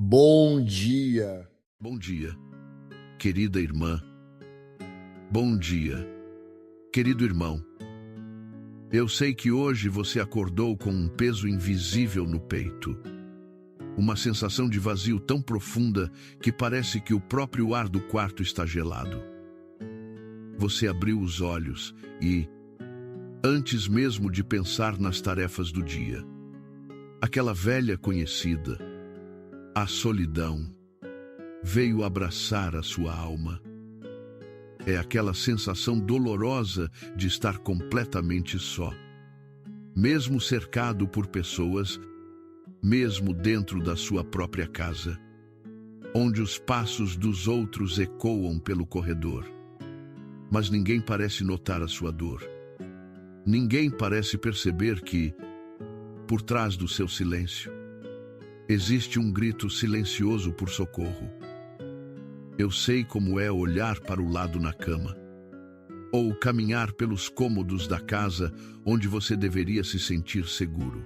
Bom dia. Bom dia, querida irmã. Bom dia, querido irmão. Eu sei que hoje você acordou com um peso invisível no peito. Uma sensação de vazio tão profunda que parece que o próprio ar do quarto está gelado. Você abriu os olhos e, antes mesmo de pensar nas tarefas do dia, aquela velha conhecida, a solidão, veio abraçar a sua alma. É aquela sensação dolorosa de estar completamente só. Mesmo cercado por pessoas, mesmo dentro da sua própria casa, onde os passos dos outros ecoam pelo corredor. Mas ninguém parece notar a sua dor. Ninguém parece perceber que, por trás do seu silêncio, existe um grito silencioso por socorro. Eu sei como é olhar para o lado na cama, ou caminhar pelos cômodos da casa onde você deveria se sentir seguro,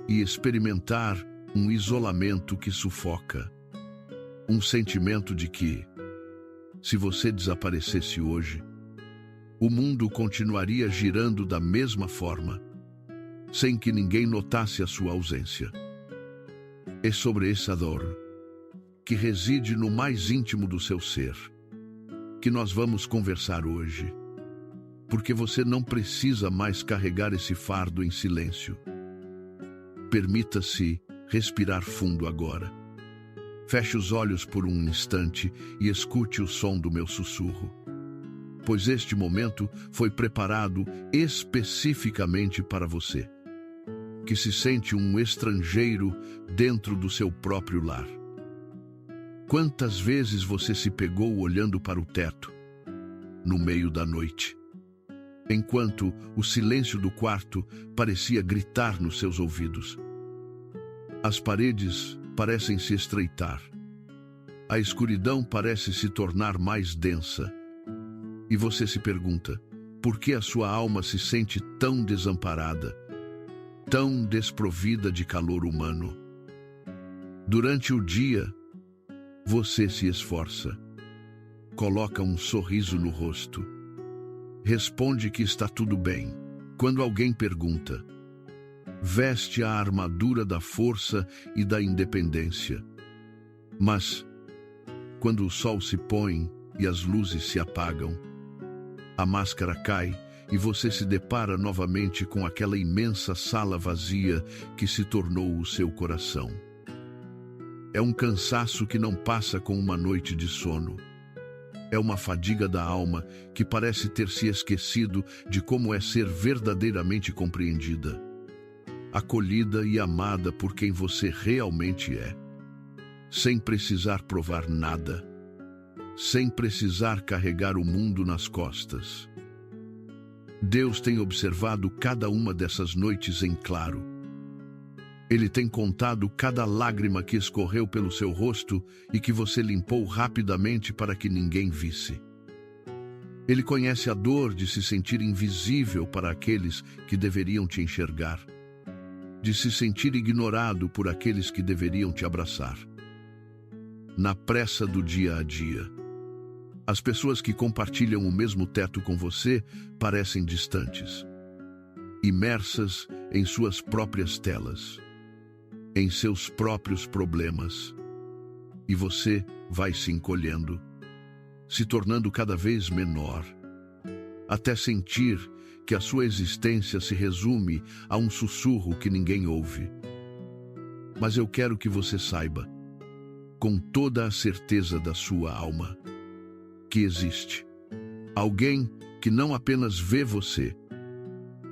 e experimentar um isolamento que sufoca, um sentimento de que, se você desaparecesse hoje, o mundo continuaria girando da mesma forma, sem que ninguém notasse a sua ausência. É sobre essa dor, que reside no mais íntimo do seu ser, que nós vamos conversar hoje, porque você não precisa mais carregar esse fardo em silêncio. Permita-se respirar fundo agora. Feche os olhos por um instante e escute o som do meu sussurro, pois este momento foi preparado especificamente para você, que se sente um estrangeiro dentro do seu próprio lar. Quantas vezes você se pegou olhando para o teto, no meio da noite, enquanto o silêncio do quarto parecia gritar nos seus ouvidos? As paredes parecem se estreitar, a escuridão parece se tornar mais densa, e você se pergunta, por que a sua alma se sente tão desamparada, tão desprovida de calor humano? Durante o dia, você se esforça, coloca um sorriso no rosto, responde que está tudo bem. Quando alguém pergunta, veste a armadura da força e da independência. Mas, quando o sol se põe e as luzes se apagam, a máscara cai e você se depara novamente com aquela imensa sala vazia que se tornou o seu coração. É um cansaço que não passa com uma noite de sono. É uma fadiga da alma que parece ter se esquecido de como é ser verdadeiramente compreendida, acolhida e amada por quem você realmente é, sem precisar provar nada, sem precisar carregar o mundo nas costas. Deus tem observado cada uma dessas noites em claro. Ele tem contado cada lágrima que escorreu pelo seu rosto e que você limpou rapidamente para que ninguém visse. Ele conhece a dor de se sentir invisível para aqueles que deveriam te enxergar, de se sentir ignorado por aqueles que deveriam te abraçar. Na pressa do dia a dia, as pessoas que compartilham o mesmo teto com você parecem distantes, imersas em suas próprias telas, em seus próprios problemas, e você vai se encolhendo, se tornando cada vez menor, até sentir que a sua existência se resume a um sussurro que ninguém ouve. Mas eu quero que você saiba, com toda a certeza da sua alma, que existe alguém que não apenas vê você,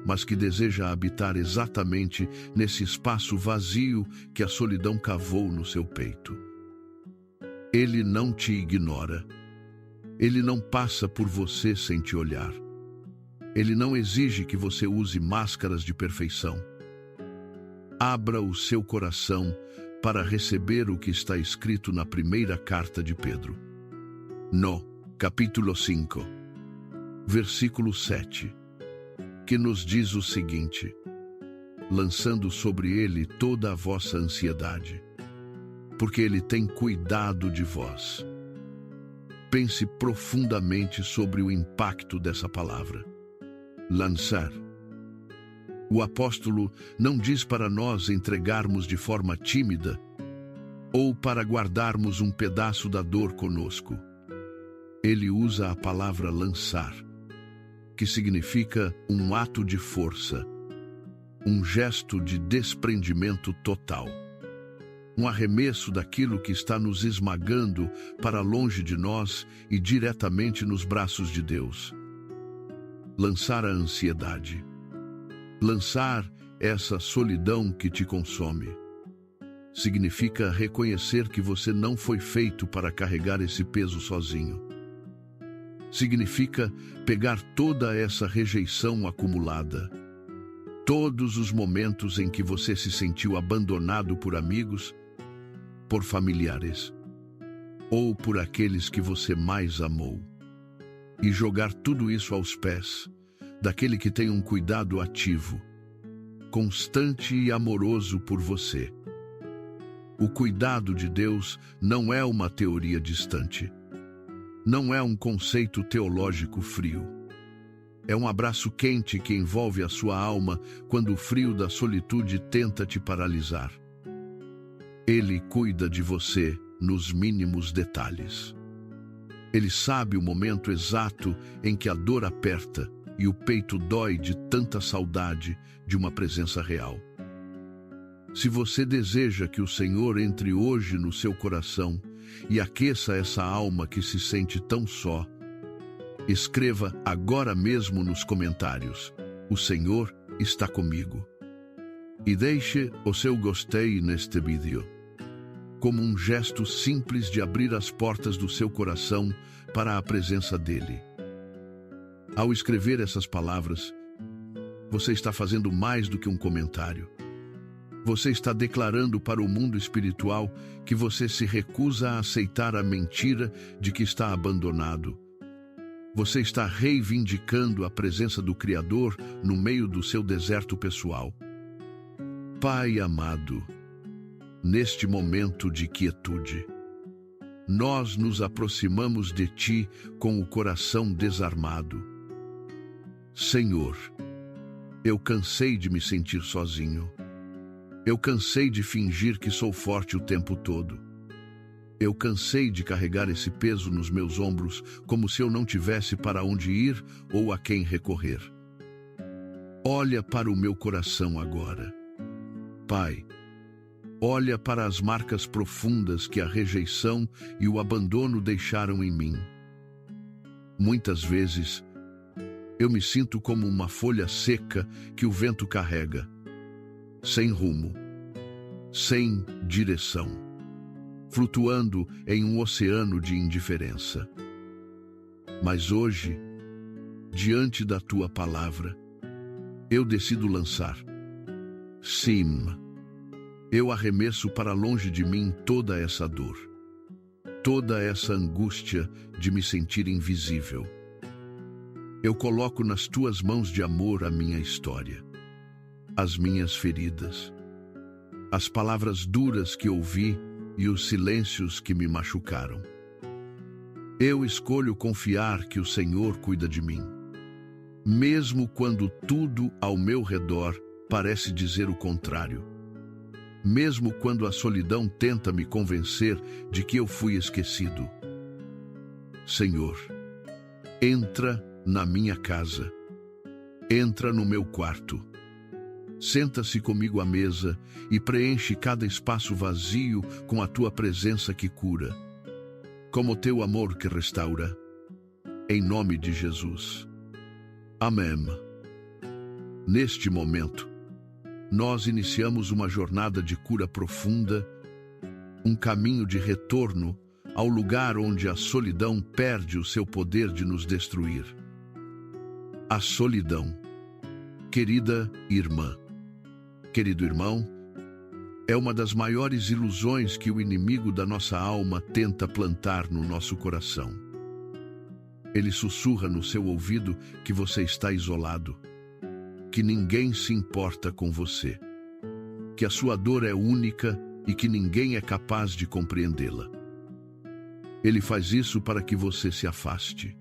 mas que deseja habitar exatamente nesse espaço vazio que a solidão cavou no seu peito. Ele não te ignora. Ele não passa por você sem te olhar. Ele não exige que você use máscaras de perfeição. Abra o seu coração para receber o que está escrito na primeira carta de Pedro, no capítulo 5, versículo 7. Que nos diz o seguinte: lançando sobre ele toda a vossa ansiedade, porque Ele tem cuidado de vós. Pense profundamente sobre o impacto dessa palavra. Lançar. O apóstolo não diz para nós entregarmos de forma tímida ou para guardarmos um pedaço da dor conosco. Ele usa a palavra lançar, que significa um ato de força, um gesto de desprendimento total. Um arremesso daquilo que está nos esmagando para longe de nós e diretamente nos braços de Deus. Lançar a ansiedade. Lançar essa solidão que te consome. Significa reconhecer que você não foi feito para carregar esse peso sozinho. Significa pegar toda essa rejeição acumulada, todos os momentos em que você se sentiu abandonado por amigos, por familiares ou por aqueles que você mais amou, e jogar tudo isso aos pés daquele que tem um cuidado ativo, constante e amoroso por você. O cuidado de Deus não é uma teoria distante. Não é um conceito teológico frio. É um abraço quente que envolve a sua alma quando o frio da solitude tenta te paralisar. Ele cuida de você nos mínimos detalhes. Ele sabe o momento exato em que a dor aperta e o peito dói de tanta saudade de uma presença real. Se você deseja que o Senhor entre hoje no seu coração e aqueça essa alma que se sente tão só, escreva agora mesmo nos comentários: o Senhor está comigo. E deixe o seu gostei neste vídeo, como um gesto simples de abrir as portas do seu coração para a presença dele. Ao escrever essas palavras, você está fazendo mais do que um comentário. Você está declarando para o mundo espiritual que você se recusa a aceitar a mentira de que está abandonado. Você está reivindicando a presença do Criador no meio do seu deserto pessoal. Pai amado, neste momento de quietude, nós nos aproximamos de Ti com o coração desarmado. Senhor, eu cansei de me sentir sozinho. Eu cansei de fingir que sou forte o tempo todo. Eu cansei de carregar esse peso nos meus ombros como se eu não tivesse para onde ir ou a quem recorrer. Olha para o meu coração agora. Pai, olha para as marcas profundas que a rejeição e o abandono deixaram em mim. Muitas vezes, eu me sinto como uma folha seca que o vento carrega, sem rumo, sem direção, flutuando em um oceano de indiferença. Mas hoje, diante da Tua palavra, eu decido lançar. Sim, eu arremesso para longe de mim toda essa dor, toda essa angústia de me sentir invisível. Eu coloco nas Tuas mãos de amor a minha história, as minhas feridas, as palavras duras que ouvi e os silêncios que me machucaram. Eu escolho confiar que o Senhor cuida de mim, mesmo quando tudo ao meu redor parece dizer o contrário, mesmo quando a solidão tenta me convencer de que eu fui esquecido. Senhor, entra na minha casa, entra no meu quarto, senta-se comigo à mesa e preenche cada espaço vazio com a Tua presença que cura, como Teu amor que restaura. Em nome de Jesus. Amém. Neste momento, nós iniciamos uma jornada de cura profunda, um caminho de retorno ao lugar onde a solidão perde o seu poder de nos destruir. A solidão. Querida irmã, querido irmão, é uma das maiores ilusões que o inimigo da nossa alma tenta plantar no nosso coração. Ele sussurra no seu ouvido que você está isolado, que ninguém se importa com você, que a sua dor é única e que ninguém é capaz de compreendê-la. Ele faz isso para que você se afaste,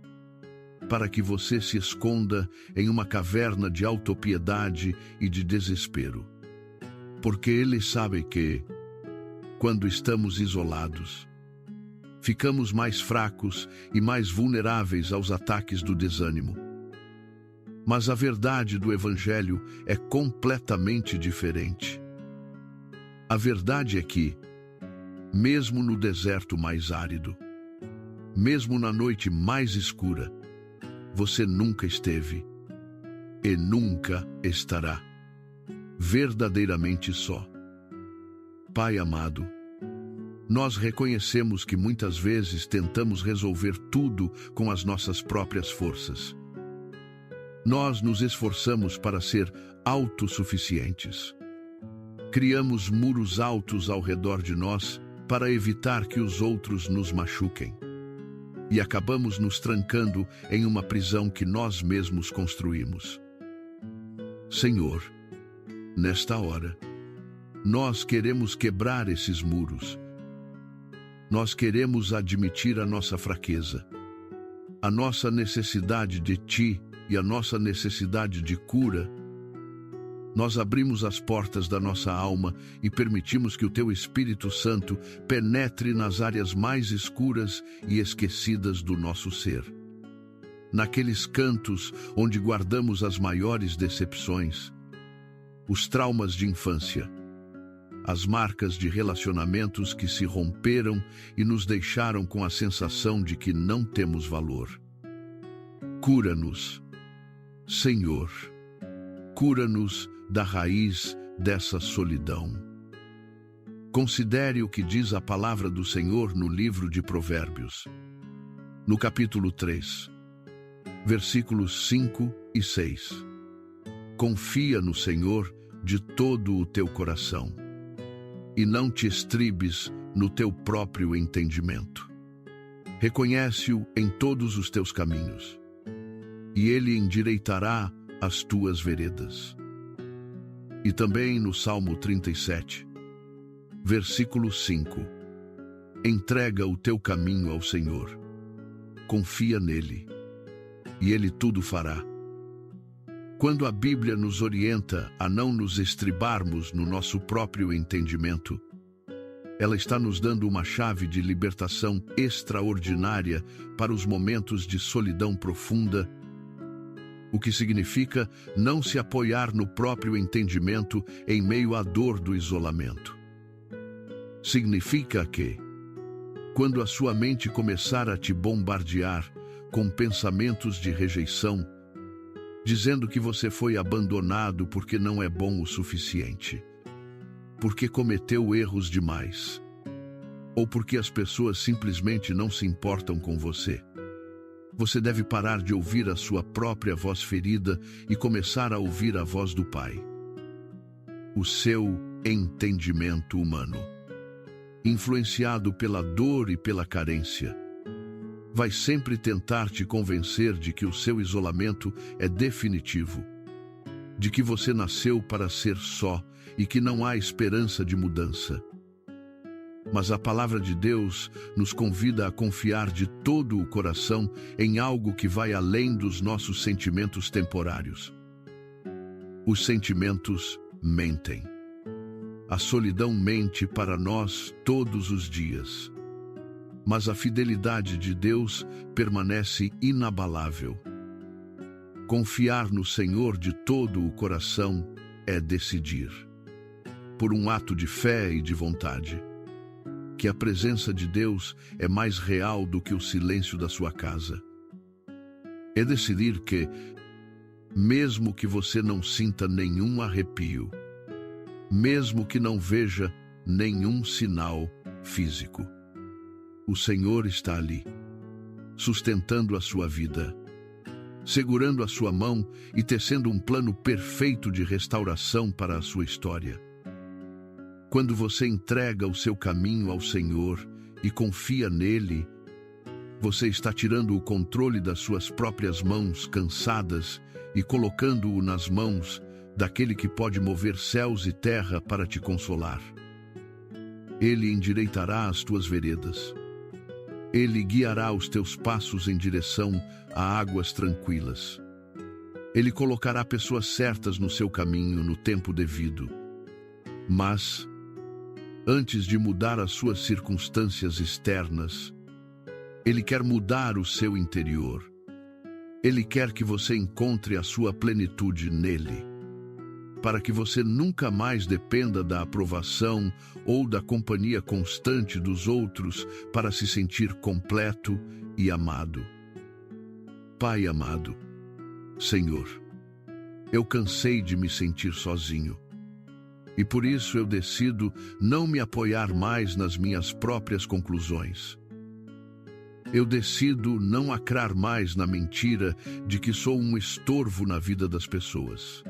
para que você se esconda em uma caverna de autopiedade e de desespero. Porque ele sabe que, quando estamos isolados, ficamos mais fracos e mais vulneráveis aos ataques do desânimo. Mas a verdade do Evangelho é completamente diferente. A verdade é que, mesmo no deserto mais árido, mesmo na noite mais escura, você nunca esteve e nunca estará verdadeiramente só. Pai amado, nós reconhecemos que muitas vezes tentamos resolver tudo com as nossas próprias forças. Nós nos esforçamos para ser autossuficientes. Criamos muros altos ao redor de nós para evitar que os outros nos machuquem. E acabamos nos trancando em uma prisão que nós mesmos construímos. Senhor, nesta hora, nós queremos quebrar esses muros. Nós queremos admitir a nossa fraqueza, a nossa necessidade de Ti e a nossa necessidade de cura. Nós abrimos as portas da nossa alma e permitimos que o Teu Espírito Santo penetre nas áreas mais escuras e esquecidas do nosso ser. Naqueles cantos onde guardamos as maiores decepções, os traumas de infância, as marcas de relacionamentos que se romperam e nos deixaram com a sensação de que não temos valor. Cura-nos, Senhor, cura-nos da raiz dessa solidão. Considere o que diz a palavra do Senhor no livro de Provérbios, no capítulo 3, versículos 5 e 6. Confia no Senhor de todo o teu coração, e não te estribes no teu próprio entendimento. Reconhece-o em todos os teus caminhos, e ele endireitará as tuas veredas. E também no Salmo 37, versículo 5. Entrega o teu caminho ao Senhor, confia nele, e ele tudo fará. Quando a Bíblia nos orienta a não nos estribarmos no nosso próprio entendimento, ela está nos dando uma chave de libertação extraordinária para os momentos de solidão profunda, o que significa não se apoiar no próprio entendimento em meio à dor do isolamento. Significa que, quando a sua mente começar a te bombardear com pensamentos de rejeição, dizendo que você foi abandonado porque não é bom o suficiente, porque cometeu erros demais, ou porque as pessoas simplesmente não se importam com você, você deve parar de ouvir a sua própria voz ferida e começar a ouvir a voz do Pai. O seu entendimento humano, influenciado pela dor e pela carência, vai sempre tentar te convencer de que o seu isolamento é definitivo, de que você nasceu para ser só e que não há esperança de mudança. Mas a palavra de Deus nos convida a confiar de todo o coração em algo que vai além dos nossos sentimentos temporários. Os sentimentos mentem. A solidão mente para nós todos os dias. Mas a fidelidade de Deus permanece inabalável. Confiar no Senhor de todo o coração é decidir, por um ato de fé e de vontade, que a presença de Deus é mais real do que o silêncio da sua casa. É decidir que, mesmo que você não sinta nenhum arrepio, mesmo que não veja nenhum sinal físico, o Senhor está ali, sustentando a sua vida, segurando a sua mão e tecendo um plano perfeito de restauração para a sua história. Quando você entrega o seu caminho ao Senhor e confia nele, você está tirando o controle das suas próprias mãos cansadas e colocando-o nas mãos daquele que pode mover céus e terra para te consolar. Ele endireitará as tuas veredas. Ele guiará os teus passos em direção a águas tranquilas. Ele colocará pessoas certas no seu caminho no tempo devido. Mas, antes de mudar as suas circunstâncias externas, Ele quer mudar o seu interior. Ele quer que você encontre a sua plenitude nele, para que você nunca mais dependa da aprovação ou da companhia constante dos outros para se sentir completo e amado. Pai amado, Senhor, eu cansei de me sentir sozinho, e por isso eu decido não me apoiar mais nas minhas próprias conclusões. Eu decido não acrar mais na mentira de que sou um estorvo na vida das pessoas,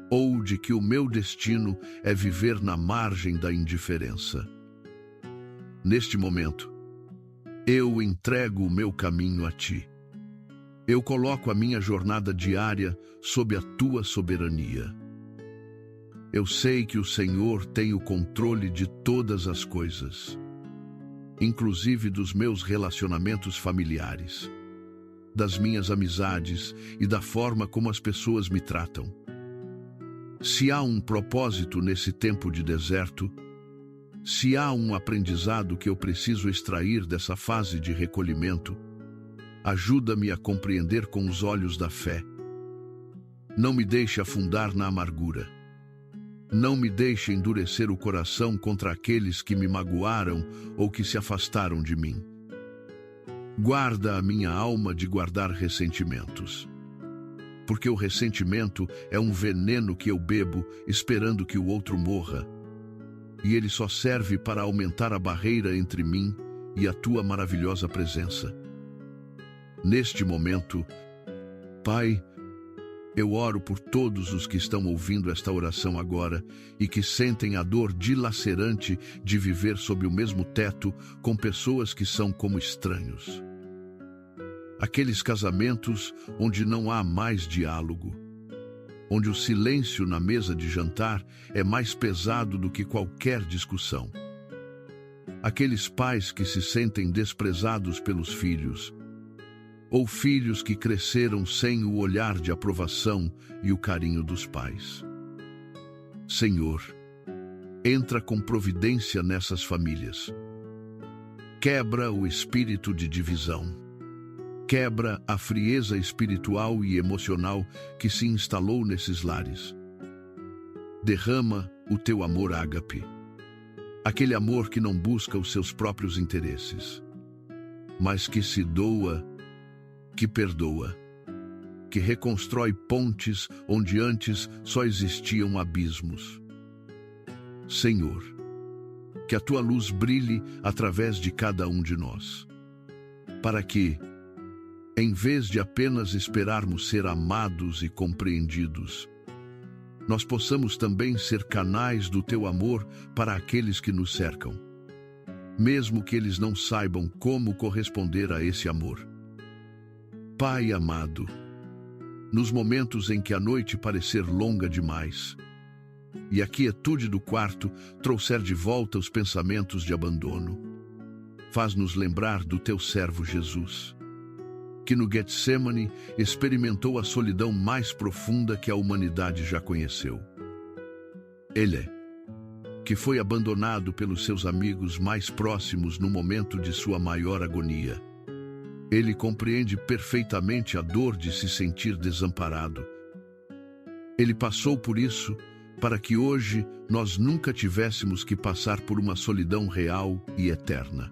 ou de que o meu destino é viver na margem da indiferença. Neste momento, eu entrego o meu caminho a Ti. Eu coloco a minha jornada diária sob a Tua soberania. Eu sei que o Senhor tem o controle de todas as coisas, inclusive dos meus relacionamentos familiares, das minhas amizades e da forma como as pessoas me tratam. Se há um propósito nesse tempo de deserto, se há um aprendizado que eu preciso extrair dessa fase de recolhimento, ajuda-me a compreender com os olhos da fé. Não me deixe afundar na amargura. Não me deixe endurecer o coração contra aqueles que me magoaram ou que se afastaram de mim. Guarda a minha alma de guardar ressentimentos, porque o ressentimento é um veneno que eu bebo esperando que o outro morra, e ele só serve para aumentar a barreira entre mim e a Tua maravilhosa presença. Neste momento, Pai, eu oro por todos os que estão ouvindo esta oração agora e que sentem a dor dilacerante de viver sob o mesmo teto com pessoas que são como estranhos. Aqueles casamentos onde não há mais diálogo, onde o silêncio na mesa de jantar é mais pesado do que qualquer discussão. Aqueles pais que se sentem desprezados pelos filhos, ou filhos que cresceram sem o olhar de aprovação e o carinho dos pais. Senhor, entra com providência nessas famílias. Quebra o espírito de divisão. Quebra a frieza espiritual e emocional que se instalou nesses lares. Derrama o Teu amor ágape, aquele amor que não busca os seus próprios interesses, mas que se doa, que perdoa, que reconstrói pontes onde antes só existiam abismos. Senhor, que a Tua luz brilhe através de cada um de nós, para que, em vez de apenas esperarmos ser amados e compreendidos, nós possamos também ser canais do Teu amor para aqueles que nos cercam, mesmo que eles não saibam como corresponder a esse amor. Pai amado, nos momentos em que a noite parecer longa demais e a quietude do quarto trouxer de volta os pensamentos de abandono, faz-nos lembrar do Teu servo Jesus, que no Getsemane experimentou a solidão mais profunda que a humanidade já conheceu. Ele, que foi abandonado pelos seus amigos mais próximos no momento de sua maior agonia. Ele compreende perfeitamente a dor de se sentir desamparado. Ele passou por isso para que hoje nós nunca tivéssemos que passar por uma solidão real e eterna.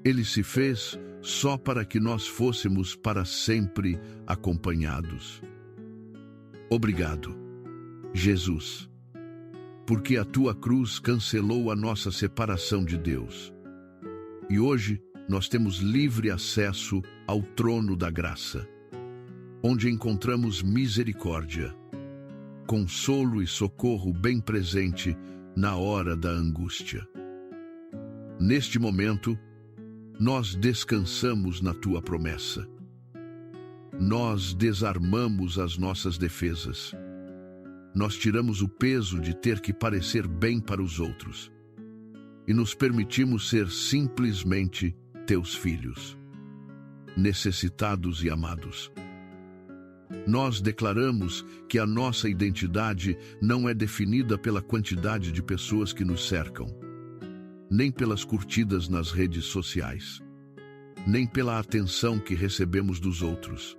Ele se fez só para que nós fôssemos para sempre acompanhados. Obrigado, Jesus, porque a Tua cruz cancelou a nossa separação de Deus. E hoje nós temos livre acesso ao trono da graça, onde encontramos misericórdia, consolo e socorro bem presente na hora da angústia. Neste momento, nós descansamos na Tua promessa. Nós desarmamos as nossas defesas. Nós tiramos o peso de ter que parecer bem para os outros. e nos permitimos ser simplesmente teus filhos, necessitados e amados. Nós declaramos que a nossa identidade não é definida pela quantidade de pessoas que nos cercam, nem pelas curtidas nas redes sociais, nem pela atenção que recebemos dos outros,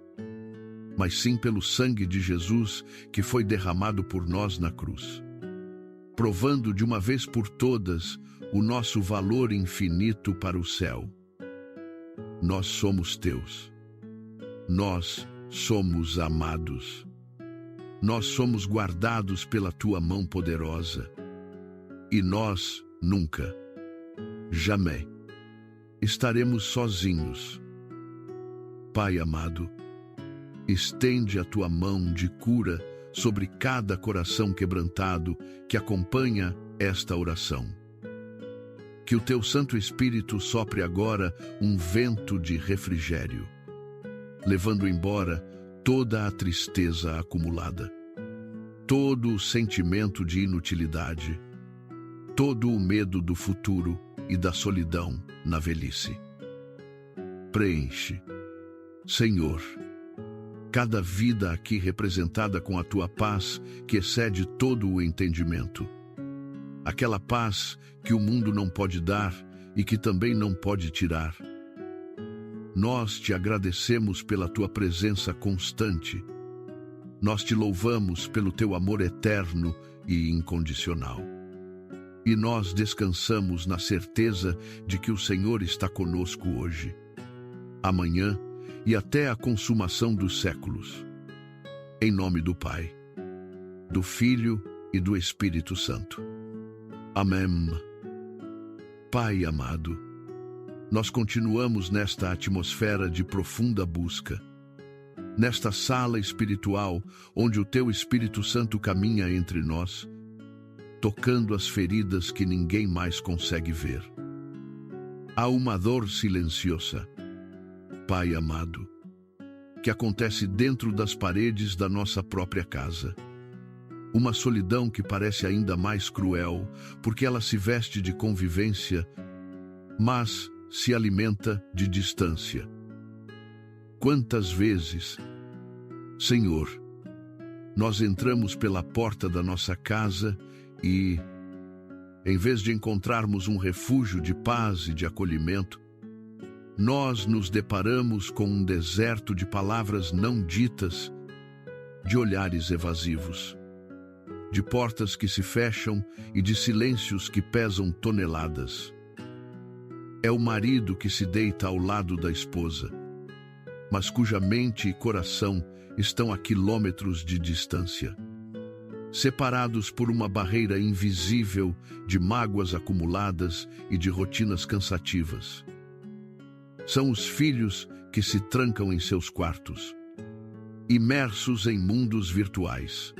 mas sim pelo sangue de Jesus que foi derramado por nós na cruz, provando de uma vez por todas o nosso valor infinito para o céu. Nós somos teus. Nós somos amados. Nós somos guardados pela tua mão poderosa. E nós nunca, jamais, estaremos sozinhos. Pai amado, estende a tua mão de cura sobre cada coração quebrantado que acompanha esta oração. Que o teu Santo Espírito sopre agora um vento de refrigério, levando embora toda a tristeza acumulada, todo o sentimento de inutilidade, todo o medo do futuro e da solidão na velhice. Preenche, Senhor, cada vida aqui representada com a tua paz que excede todo o entendimento. Aquela paz que o mundo não pode dar e que também não pode tirar. Nós te agradecemos pela tua presença constante. Nós te louvamos pelo teu amor eterno e incondicional. E nós descansamos na certeza de que o Senhor está conosco hoje, amanhã e até a consumação dos séculos. Em nome do Pai, do Filho e do Espírito Santo. Amém. Pai amado, nós continuamos nesta atmosfera de profunda busca, nesta sala espiritual onde o teu Espírito Santo caminha entre nós, tocando as feridas que ninguém mais consegue ver. Há uma dor silenciosa, Pai amado, que acontece dentro das paredes da nossa própria casa. Uma solidão que parece ainda mais cruel, porque ela se veste de convivência, mas se alimenta de distância. Quantas vezes, Senhor, nós entramos pela porta da nossa casa e, em vez de encontrarmos um refúgio de paz e de acolhimento, nós nos deparamos com um deserto de palavras não ditas, de olhares evasivos, de portas que se fecham e de silêncios que pesam toneladas. É o marido que se deita ao lado da esposa, mas cuja mente e coração estão a quilômetros de distância, separados por uma barreira invisível de mágoas acumuladas e de rotinas cansativas. São os filhos que se trancam em seus quartos, imersos em mundos virtuais,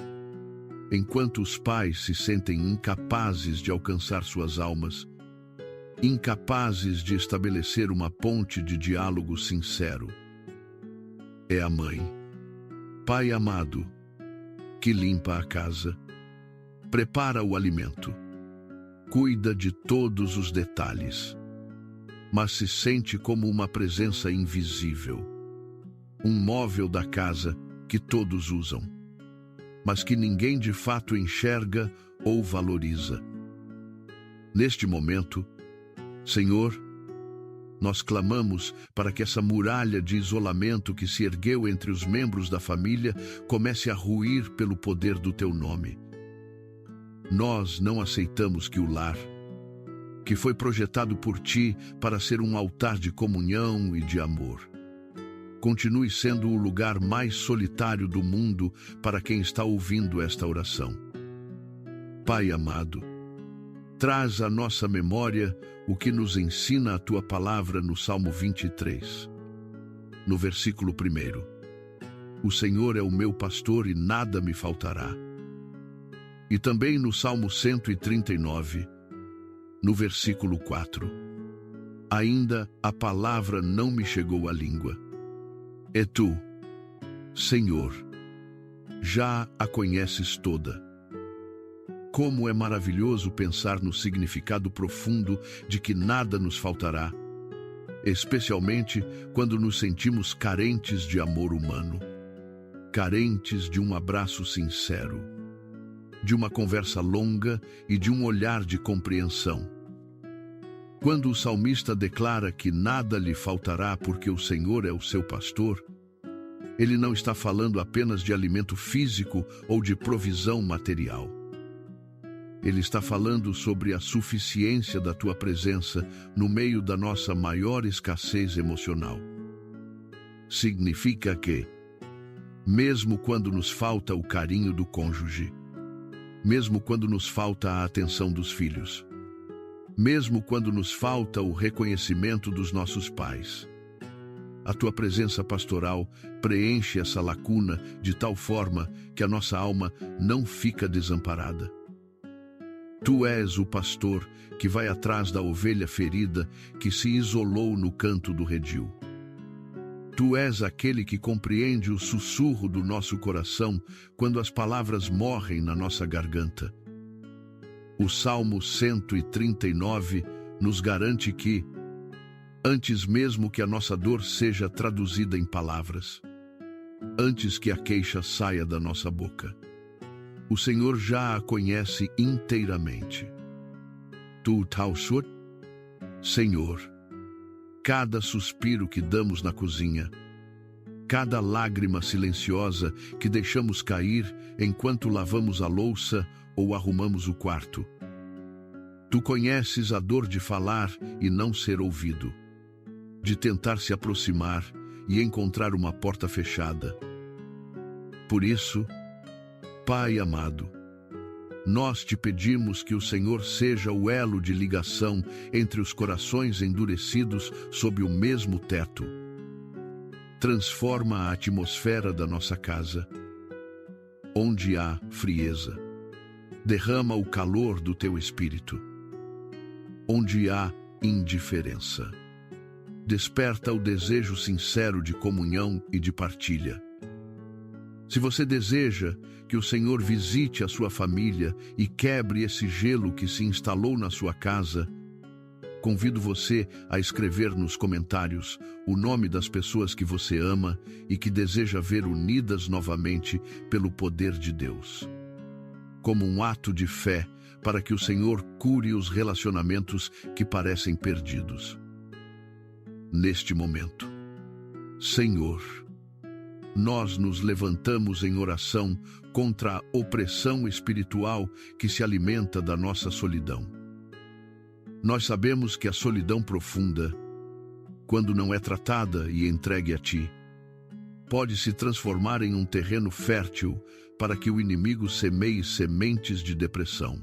enquanto os pais se sentem incapazes de alcançar suas almas, incapazes de estabelecer uma ponte de diálogo sincero. É a mãe, Pai amado, que limpa a casa, prepara o alimento, cuida de todos os detalhes, mas se sente como uma presença invisível, um móvel da casa que todos usam, mas que ninguém de fato enxerga ou valoriza. Neste momento, Senhor, nós clamamos para que essa muralha de isolamento que se ergueu entre os membros da família comece a ruir pelo poder do teu nome. Nós não aceitamos que o lar, que foi projetado por ti para ser um altar de comunhão e de amor, continue sendo o lugar mais solitário do mundo para quem está ouvindo esta oração. Pai amado, traz à nossa memória o que nos ensina a tua palavra no Salmo 23. No versículo 1, o Senhor é o meu pastor e nada me faltará. E também no Salmo 139, no versículo 4, ainda a palavra não me chegou à língua. E tu, Senhor, já a conheces toda. como é maravilhoso pensar no significado profundo de que nada nos faltará, especialmente quando nos sentimos carentes de amor humano, carentes de um abraço sincero, de uma conversa longa e de um olhar de compreensão. Quando o salmista declara que nada lhe faltará porque o Senhor é o seu pastor, ele não está falando apenas de alimento físico ou de provisão material. Ele está falando sobre a suficiência da tua presença no meio da nossa maior escassez emocional. Significa que, mesmo quando nos falta o carinho do cônjuge, mesmo quando nos falta a atenção dos filhos, mesmo quando nos falta o reconhecimento dos nossos pais, a tua presença pastoral preenche essa lacuna de tal forma que a nossa alma não fica desamparada. Tu és o pastor que vai atrás da ovelha ferida que se isolou no canto do redil. Tu és aquele que compreende o sussurro do nosso coração quando as palavras morrem na nossa garganta. O Salmo 139 nos garante que, antes mesmo que a nossa dor seja traduzida em palavras, antes que a queixa saia da nossa boca, o Senhor já a conhece inteiramente. Tu tausut, Senhor, cada suspiro que damos na cozinha, cada lágrima silenciosa que deixamos cair enquanto lavamos a louça ou arrumamos o quarto. Tu conheces a dor de falar e não ser ouvido, de tentar se aproximar e encontrar uma porta fechada. Por isso, Pai amado, nós te pedimos que o Senhor seja o elo de ligação entre os corações endurecidos sob o mesmo teto. Transforma a atmosfera da nossa casa. Onde há frieza, derrama o calor do teu espírito. Onde há indiferença, desperta o desejo sincero de comunhão e de partilha. Se você deseja que o Senhor visite a sua família e quebre esse gelo que se instalou na sua casa, convido você a escrever nos comentários o nome das pessoas que você ama e que deseja ver unidas novamente pelo poder de Deus. Como um ato de fé para que o Senhor cure os relacionamentos que parecem perdidos. Neste momento, Senhor, nós nos levantamos em oração contra a opressão espiritual que se alimenta da nossa solidão. Nós sabemos que a solidão profunda, quando não é tratada e entregue a Ti, pode se transformar em um terreno fértil para que o inimigo semeie sementes de depressão,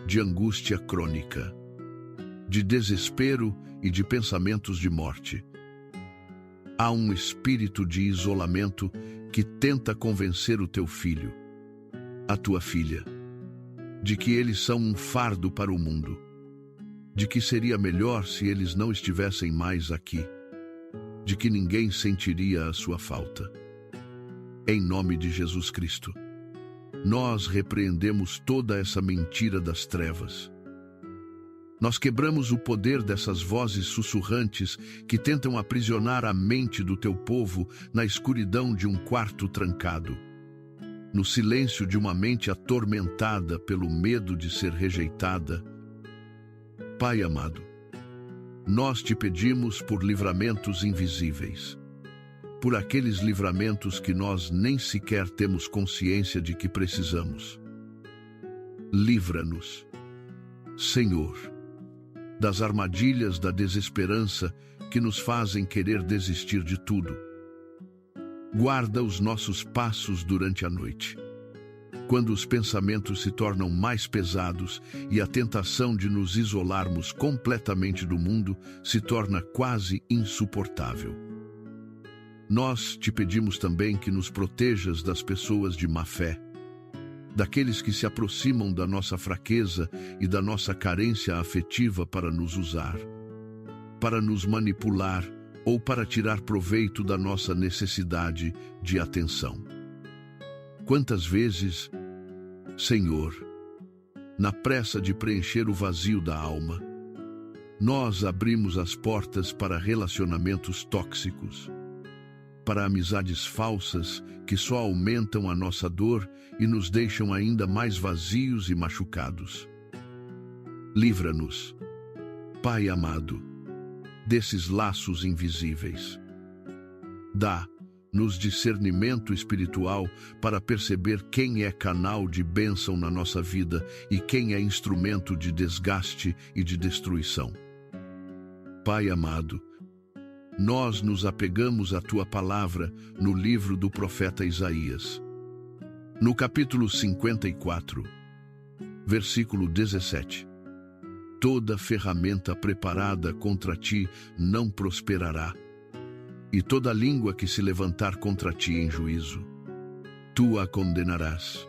de angústia crônica, de desespero e de pensamentos de morte. Há um espírito de isolamento que tenta convencer o teu filho, a tua filha, de que eles são um fardo para o mundo, de que seria melhor se eles não estivessem mais aqui, de que ninguém sentiria a sua falta. Em nome de Jesus Cristo, nós repreendemos toda essa mentira das trevas. Nós quebramos o poder dessas vozes sussurrantes que tentam aprisionar a mente do teu povo na escuridão de um quarto trancado, no silêncio de uma mente atormentada pelo medo de ser rejeitada. Pai amado, nós te pedimos por livramentos invisíveis, por aqueles livramentos que nós nem sequer temos consciência de que precisamos. Livra-nos, Senhor, das armadilhas da desesperança que nos fazem querer desistir de tudo. Guarda os nossos passos durante a noite, quando os pensamentos se tornam mais pesados e a tentação de nos isolarmos completamente do mundo se torna quase insuportável. Nós te pedimos também que nos protejas das pessoas de má fé, daqueles que se aproximam da nossa fraqueza e da nossa carência afetiva para nos usar, para nos manipular ou para tirar proveito da nossa necessidade de atenção. Quantas vezes, Senhor, na pressa de preencher o vazio da alma. Nós abrimos as portas para relacionamentos tóxicos, para amizades falsas que só aumentam a nossa dor e nos deixam ainda mais vazios e machucados. Livra-nos, Pai amado, desses laços invisíveis. Dá-nos discernimento espiritual para perceber quem é canal de bênção na nossa vida e quem é instrumento de desgaste e de destruição. Pai amado, nós nos apegamos à Tua palavra no livro do profeta Isaías. No capítulo 54, versículo 17. Toda ferramenta preparada contra ti não prosperará, e toda língua que se levantar contra ti em juízo, tu a condenarás.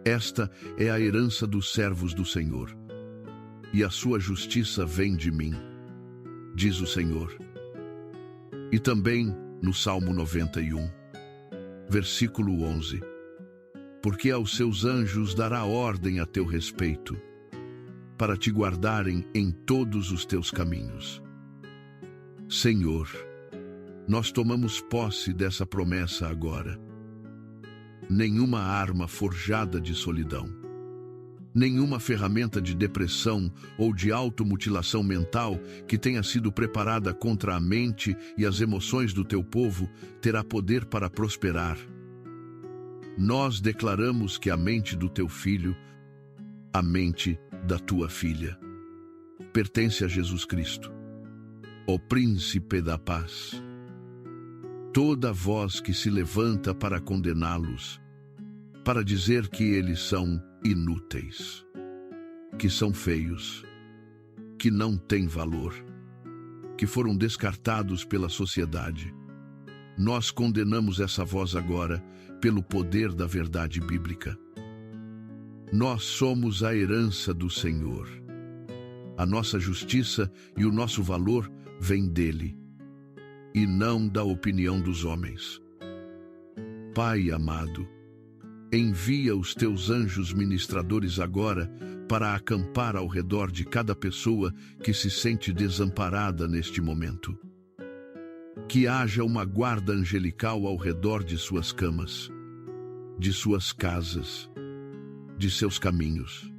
Esta é a herança dos servos do Senhor, e a sua justiça vem de mim, diz o Senhor. E também no Salmo 91, versículo 11. Porque aos seus anjos dará ordem a teu respeito, para te guardarem em todos os teus caminhos. Senhor, nós tomamos posse dessa promessa agora. Nenhuma arma forjada de solidão, nenhuma ferramenta de depressão ou de automutilação mental que tenha sido preparada contra a mente e as emoções do teu povo terá poder para prosperar. Nós declaramos que a mente do teu filho, a mente da tua filha, pertence a Jesus Cristo, o Príncipe da Paz. Toda voz que se levanta para condená-los, para dizer que eles são inúteis, que são feios, que não têm valor, que foram descartados pela sociedade, nós condenamos essa voz agora pelo poder da verdade bíblica. Nós somos a herança do Senhor. A nossa justiça e o nosso valor vêm dele, e não da opinião dos homens. Pai amado, envia os teus anjos ministradores agora para acampar ao redor de cada pessoa que se sente desamparada neste momento. Que haja uma guarda angelical ao redor de suas camas, de suas casas, de seus caminhos.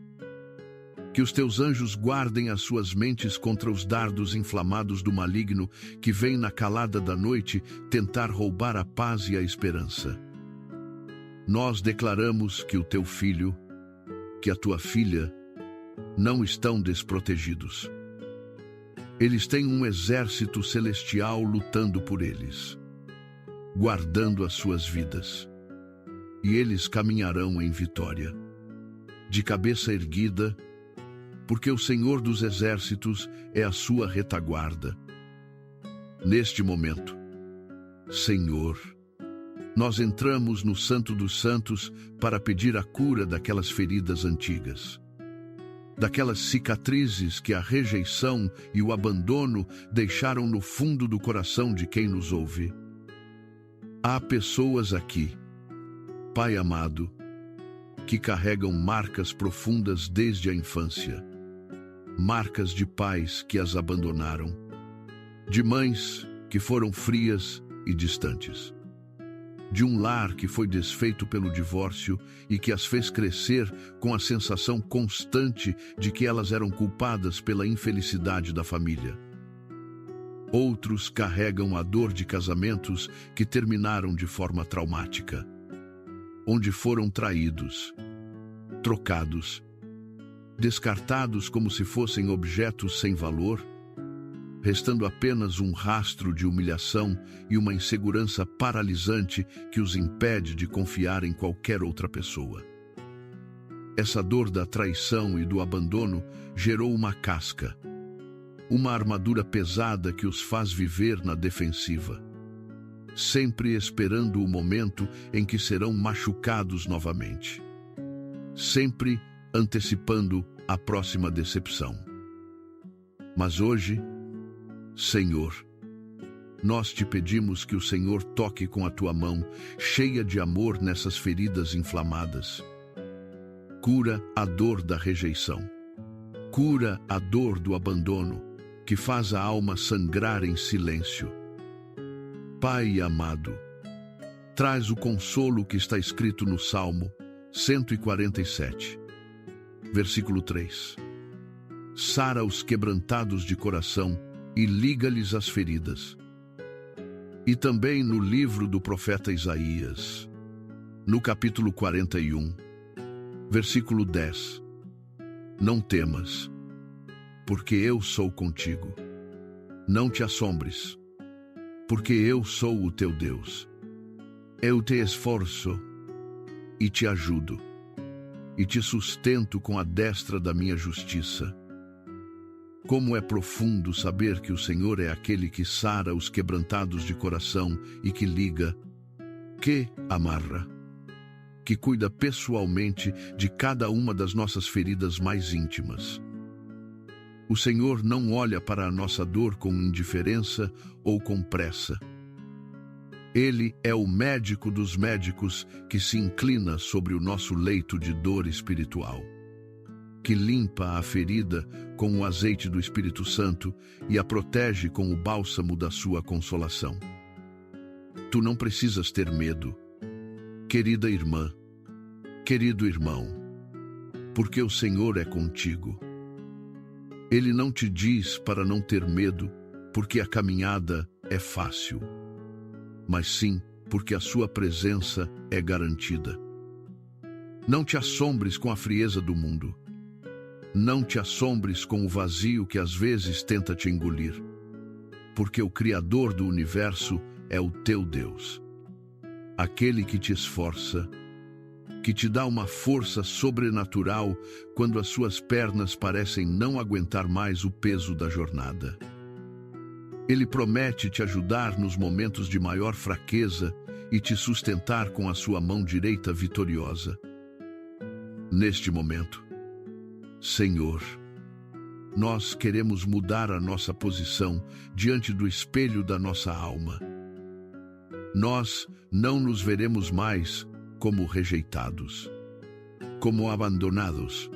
Que os teus anjos guardem as suas mentes contra os dardos inflamados do maligno que vem na calada da noite tentar roubar a paz e a esperança. Nós declaramos que o teu filho, que a tua filha, não estão desprotegidos. Eles têm um exército celestial lutando por eles, guardando as suas vidas. E eles caminharão em vitória, de cabeça erguida, porque o Senhor dos Exércitos é a sua retaguarda. Neste momento, Senhor, nós entramos no Santo dos Santos para pedir a cura daquelas feridas antigas, daquelas cicatrizes que a rejeição e o abandono deixaram no fundo do coração de quem nos ouve. Há pessoas aqui, Pai amado, que carregam marcas profundas desde a infância, marcas de pais que as abandonaram, de mães que foram frias e distantes, de um lar que foi desfeito pelo divórcio e que as fez crescer com a sensação constante de que elas eram culpadas pela infelicidade da família. Outros carregam a dor de casamentos que terminaram de forma traumática, onde foram traídos, trocados, descartados como se fossem objetos sem valor, restando apenas um rastro de humilhação e uma insegurança paralisante que os impede de confiar em qualquer outra pessoa. Essa dor da traição e do abandono gerou uma casca, uma armadura pesada que os faz viver na defensiva, sempre esperando o momento em que serão machucados novamente, sempre antecipando a próxima decepção. Mas hoje, Senhor, nós te pedimos que o Senhor toque com a tua mão, cheia de amor nessas feridas inflamadas. Cura a dor da rejeição. Cura a dor do abandono, que faz a alma sangrar em silêncio. Pai amado, traz o consolo que está escrito no Salmo 147, versículo 3. Sara os quebrantados de coração e liga-lhes as feridas. E também no livro do profeta Isaías, no capítulo 41, versículo 10. Não temas, porque eu sou contigo. Não te assombres, porque eu sou o teu Deus. Eu te esforço e te ajudo, e te sustento com a destra da minha justiça. Como é profundo saber que o Senhor é aquele que sara os quebrantados de coração e que liga, que amarra, que cuida pessoalmente de cada uma das nossas feridas mais íntimas. O Senhor não olha para a nossa dor com indiferença ou com pressa. Ele é o médico dos médicos que se inclina sobre o nosso leito de dor espiritual, que limpa a ferida com o azeite do Espírito Santo e a protege com o bálsamo da sua consolação. Tu não precisas ter medo, querida irmã, querido irmão, porque o Senhor é contigo. Ele não te diz para não ter medo, porque a caminhada é fácil, mas sim porque a sua presença é garantida. Não te assombres com a frieza do mundo. Não te assombres com o vazio que às vezes tenta te engolir, porque o Criador do universo é o teu Deus, aquele que te esforça, que te dá uma força sobrenatural quando as suas pernas parecem não aguentar mais o peso da jornada. Ele promete te ajudar nos momentos de maior fraqueza e te sustentar com a sua mão direita vitoriosa. Neste momento, Senhor, nós queremos mudar a nossa posição diante do espelho da nossa alma. Nós não nos veremos mais como rejeitados, como abandonados,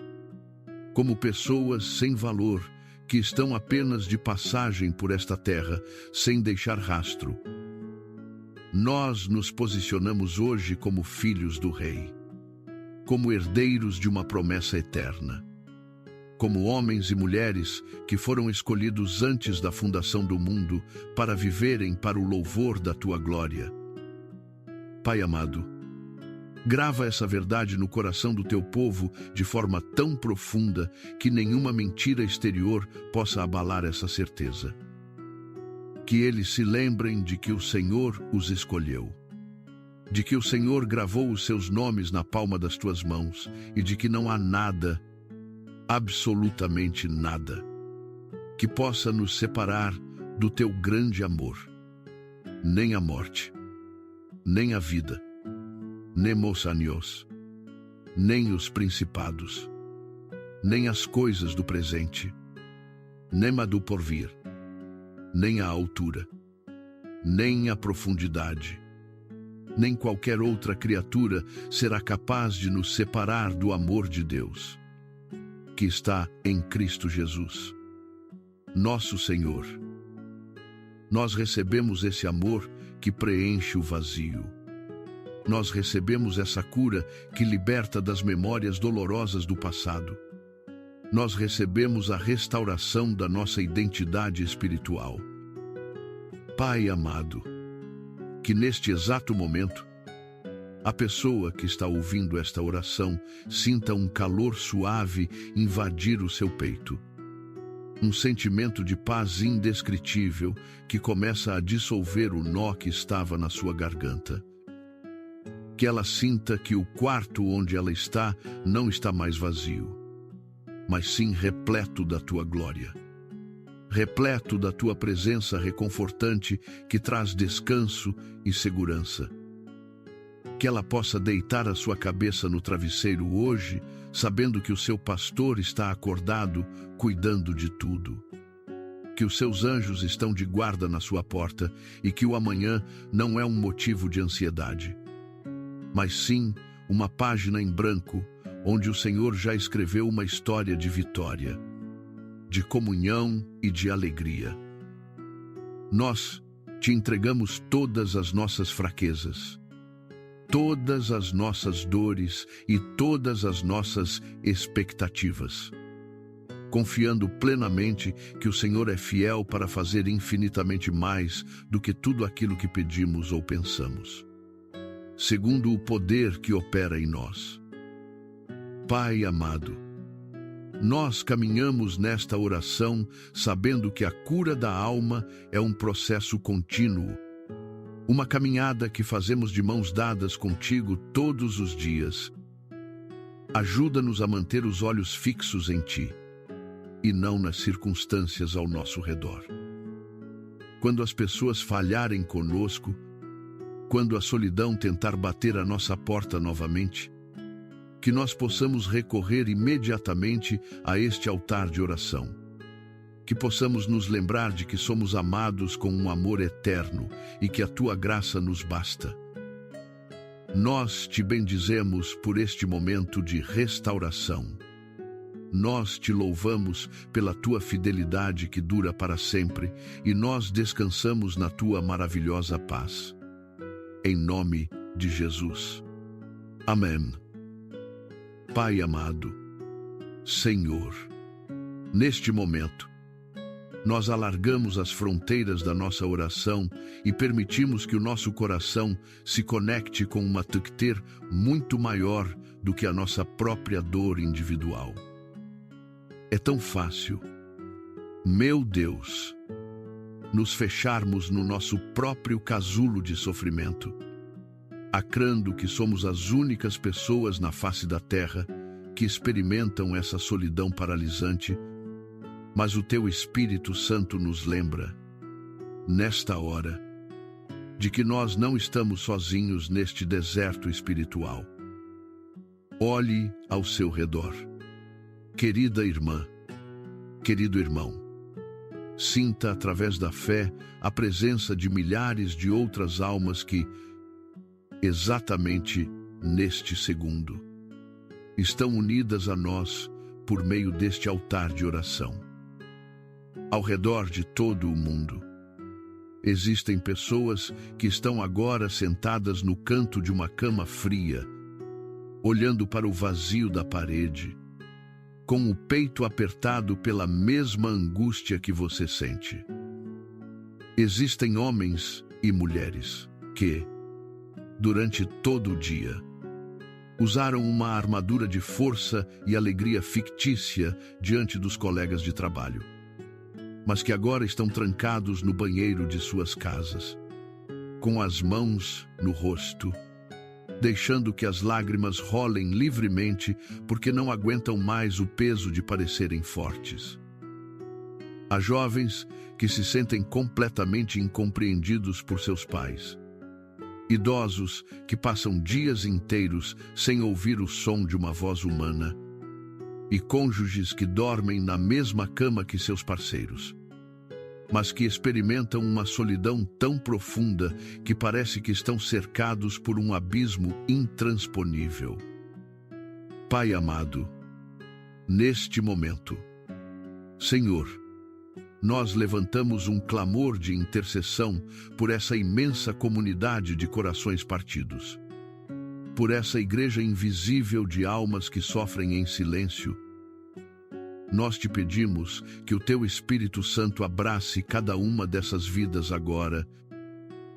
como pessoas sem valor que estão apenas de passagem por esta terra sem deixar rastro. Nós nos posicionamos hoje como filhos do Rei, como herdeiros de uma promessa eterna, como homens e mulheres que foram escolhidos antes da fundação do mundo para viverem para o louvor da tua glória. Pai amado, grava essa verdade no coração do teu povo de forma tão profunda que nenhuma mentira exterior possa abalar essa certeza. Que eles se lembrem de que o Senhor os escolheu, de que o Senhor gravou os seus nomes na palma das tuas mãos e de que não há nada, absolutamente nada, que possa nos separar do teu grande amor. Nem a morte, nem a vida, nem os anos, nem os principados, nem as coisas do presente, nem a do porvir, nem a altura, nem a profundidade, nem qualquer outra criatura será capaz de nos separar do amor de Deus, que está em Cristo Jesus, nosso Senhor. Nós recebemos esse amor que preenche o vazio. Nós recebemos essa cura que liberta das memórias dolorosas do passado. Nós recebemos a restauração da nossa identidade espiritual. Pai amado, que neste exato momento, a pessoa que está ouvindo esta oração sinta um calor suave invadir o seu peito. Um sentimento de paz indescritível que começa a dissolver o nó que estava na sua garganta. Que ela sinta que o quarto onde ela está não está mais vazio, mas sim repleto da tua glória. Repleto da tua presença reconfortante que traz descanso e segurança. Que ela possa deitar a sua cabeça no travesseiro hoje, sabendo que o seu pastor está acordado, cuidando de tudo. Que os seus anjos estão de guarda na sua porta e que o amanhã não é um motivo de ansiedade, mas sim uma página em branco, onde o Senhor já escreveu uma história de vitória, de comunhão e de alegria. Nós te entregamos todas as nossas fraquezas, todas as nossas dores e todas as nossas expectativas, confiando plenamente que o Senhor é fiel para fazer infinitamente mais do que tudo aquilo que pedimos ou pensamos, segundo o poder que opera em nós. Pai amado, nós caminhamos nesta oração sabendo que a cura da alma é um processo contínuo, uma caminhada que fazemos de mãos dadas contigo todos os dias. Ajuda-nos a manter os olhos fixos em Ti e não nas circunstâncias ao nosso redor. Quando as pessoas falharem conosco, quando a solidão tentar bater a nossa porta novamente, que nós possamos recorrer imediatamente a este altar de oração. Que possamos nos lembrar de que somos amados com um amor eterno e que a Tua graça nos basta. Nós te bendizemos por este momento de restauração. Nós te louvamos pela Tua fidelidade que dura para sempre e nós descansamos na Tua maravilhosa paz. Em nome de Jesus. Amém. Pai amado, Senhor, neste momento, nós alargamos as fronteiras da nossa oração e permitimos que o nosso coração se conecte com uma tecter muito maior do que a nossa própria dor individual. É tão fácil, meu Deus, nos fecharmos no nosso próprio casulo de sofrimento, acrando que somos as únicas pessoas na face da terra que experimentam essa solidão paralisante, mas o Teu Espírito Santo nos lembra, nesta hora, de que nós não estamos sozinhos neste deserto espiritual. Olhe ao seu redor. Querida irmã, querido irmão, sinta através da fé a presença de milhares de outras almas que, exatamente neste segundo, estão unidas a nós por meio deste altar de oração. Ao redor de todo o mundo, existem pessoas que estão agora sentadas no canto de uma cama fria, olhando para o vazio da parede, com o peito apertado pela mesma angústia que você sente. Existem homens e mulheres que, durante todo o dia, usaram uma armadura de força e alegria fictícia diante dos colegas de trabalho, mas que agora estão trancados no banheiro de suas casas, com as mãos no rosto, deixando que as lágrimas rolem livremente porque não aguentam mais o peso de parecerem fortes. Há jovens que se sentem completamente incompreendidos por seus pais, idosos que passam dias inteiros sem ouvir o som de uma voz humana, e cônjuges que dormem na mesma cama que seus parceiros, mas que experimentam uma solidão tão profunda que parece que estão cercados por um abismo intransponível. Pai amado, neste momento, Senhor, nós levantamos um clamor de intercessão por essa imensa comunidade de corações partidos, por essa igreja invisível de almas que sofrem em silêncio. Nós te pedimos que o Teu Espírito Santo abrace cada uma dessas vidas agora,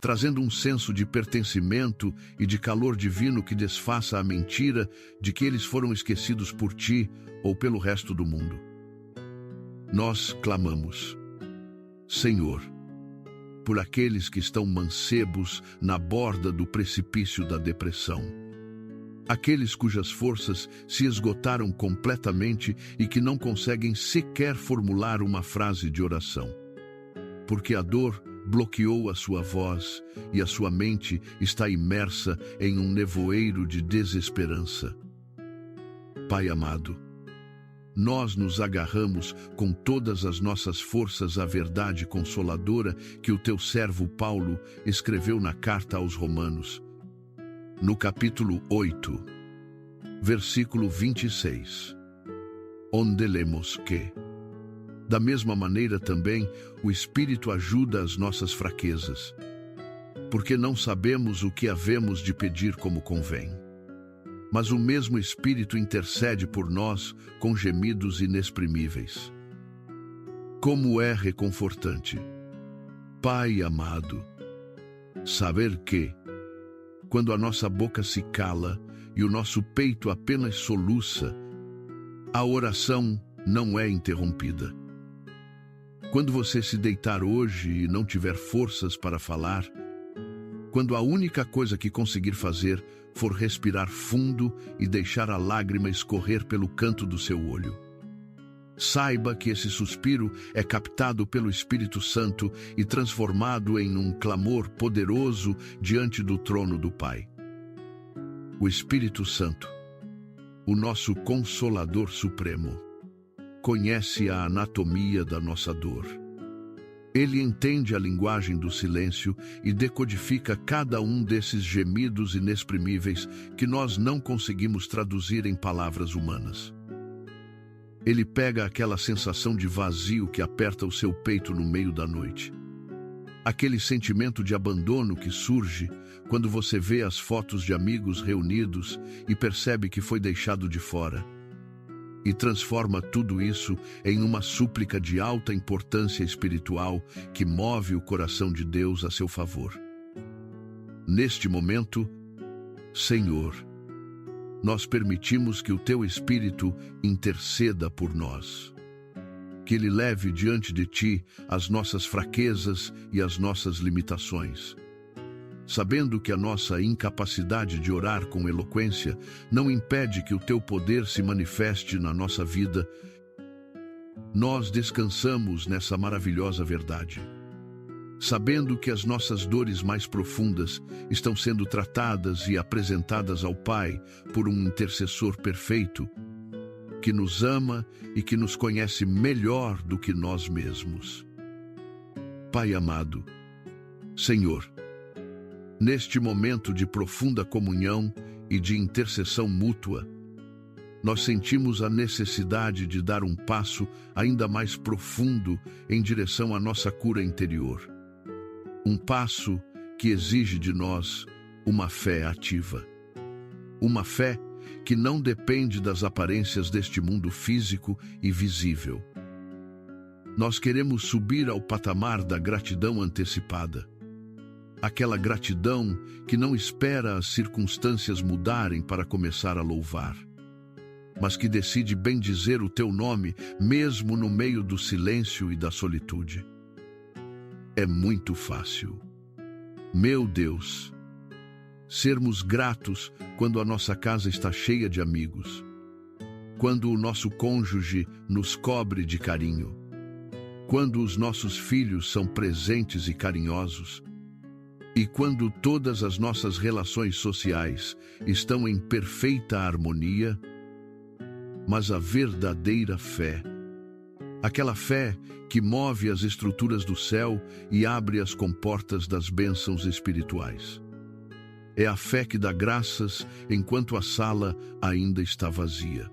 trazendo um senso de pertencimento e de calor divino que desfaça a mentira de que eles foram esquecidos por Ti ou pelo resto do mundo. Nós clamamos, Senhor, por aqueles que estão mancebos na borda do precipício da depressão, aqueles cujas forças se esgotaram completamente e que não conseguem sequer formular uma frase de oração, porque a dor bloqueou a sua voz e a sua mente está imersa em um nevoeiro de desesperança. Pai amado, nós nos agarramos com todas as nossas forças à verdade consoladora que o Teu servo Paulo escreveu na carta aos Romanos, no capítulo 8, Versículo 26. Onde lemos que, da mesma maneira também, o Espírito ajuda as nossas fraquezas, porque não sabemos o que havemos de pedir como convém. Mas o mesmo Espírito intercede por nós com gemidos inexprimíveis. Como é reconfortante, Pai amado, saber que, quando a nossa boca se cala e o nosso peito apenas soluça, a oração não é interrompida. Quando você se deitar hoje e não tiver forças para falar, quando a única coisa que conseguir fazer for respirar fundo e deixar a lágrima escorrer pelo canto do seu olho, saiba que esse suspiro é captado pelo Espírito Santo e transformado em um clamor poderoso diante do trono do Pai. O Espírito Santo, o nosso Consolador Supremo, conhece a anatomia da nossa dor. Ele entende a linguagem do silêncio e decodifica cada um desses gemidos inexprimíveis que nós não conseguimos traduzir em palavras humanas. Ele pega aquela sensação de vazio que aperta o seu peito no meio da noite. Aquele sentimento de abandono que surge quando você vê as fotos de amigos reunidos e percebe que foi deixado de fora. E transforma tudo isso em uma súplica de alta importância espiritual que move o coração de Deus a seu favor. Neste momento, Senhor, nós permitimos que o Teu Espírito interceda por nós. Que Ele leve diante de Ti as nossas fraquezas e as nossas limitações. Sabendo que a nossa incapacidade de orar com eloquência não impede que o Teu poder se manifeste na nossa vida, nós descansamos nessa maravilhosa verdade. Sabendo que as nossas dores mais profundas estão sendo tratadas e apresentadas ao Pai por um intercessor perfeito, que nos ama e que nos conhece melhor do que nós mesmos. Pai amado, Senhor, neste momento de profunda comunhão e de intercessão mútua, nós sentimos a necessidade de dar um passo ainda mais profundo em direção à nossa cura interior. Um passo que exige de nós uma fé ativa. Uma fé que não depende das aparências deste mundo físico e visível. Nós queremos subir ao patamar da gratidão antecipada. Aquela gratidão que não espera as circunstâncias mudarem para começar a louvar, mas que decide bendizer o Teu nome mesmo no meio do silêncio e da solitude. É muito fácil, meu Deus, sermos gratos quando a nossa casa está cheia de amigos, quando o nosso cônjuge nos cobre de carinho, quando os nossos filhos são presentes e carinhosos, e quando todas as nossas relações sociais estão em perfeita harmonia. Mas a verdadeira fé, aquela fé que move as estruturas do céu e abre as comportas das bênçãos espirituais, é a fé que dá graças enquanto a sala ainda está vazia.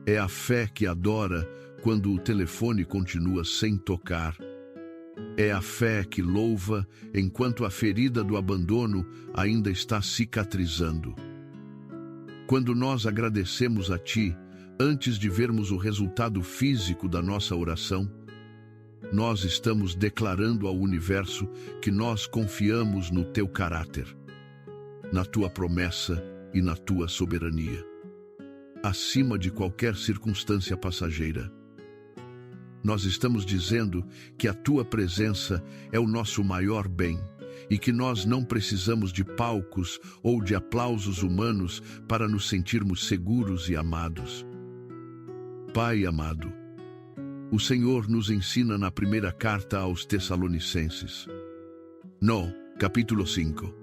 É a fé que adora quando o telefone continua sem tocar. É a fé que louva enquanto a ferida do abandono ainda está cicatrizando. Quando nós agradecemos a Ti, antes de vermos o resultado físico da nossa oração, nós estamos declarando ao universo que nós confiamos no Teu caráter, na Tua promessa e na Tua soberania, acima de qualquer circunstância passageira. Nós estamos dizendo que a Tua presença é o nosso maior bem e que nós não precisamos de palcos ou de aplausos humanos para nos sentirmos seguros e amados. Pai amado, o Senhor nos ensina na primeira carta aos Tessalonicenses, no capítulo 5,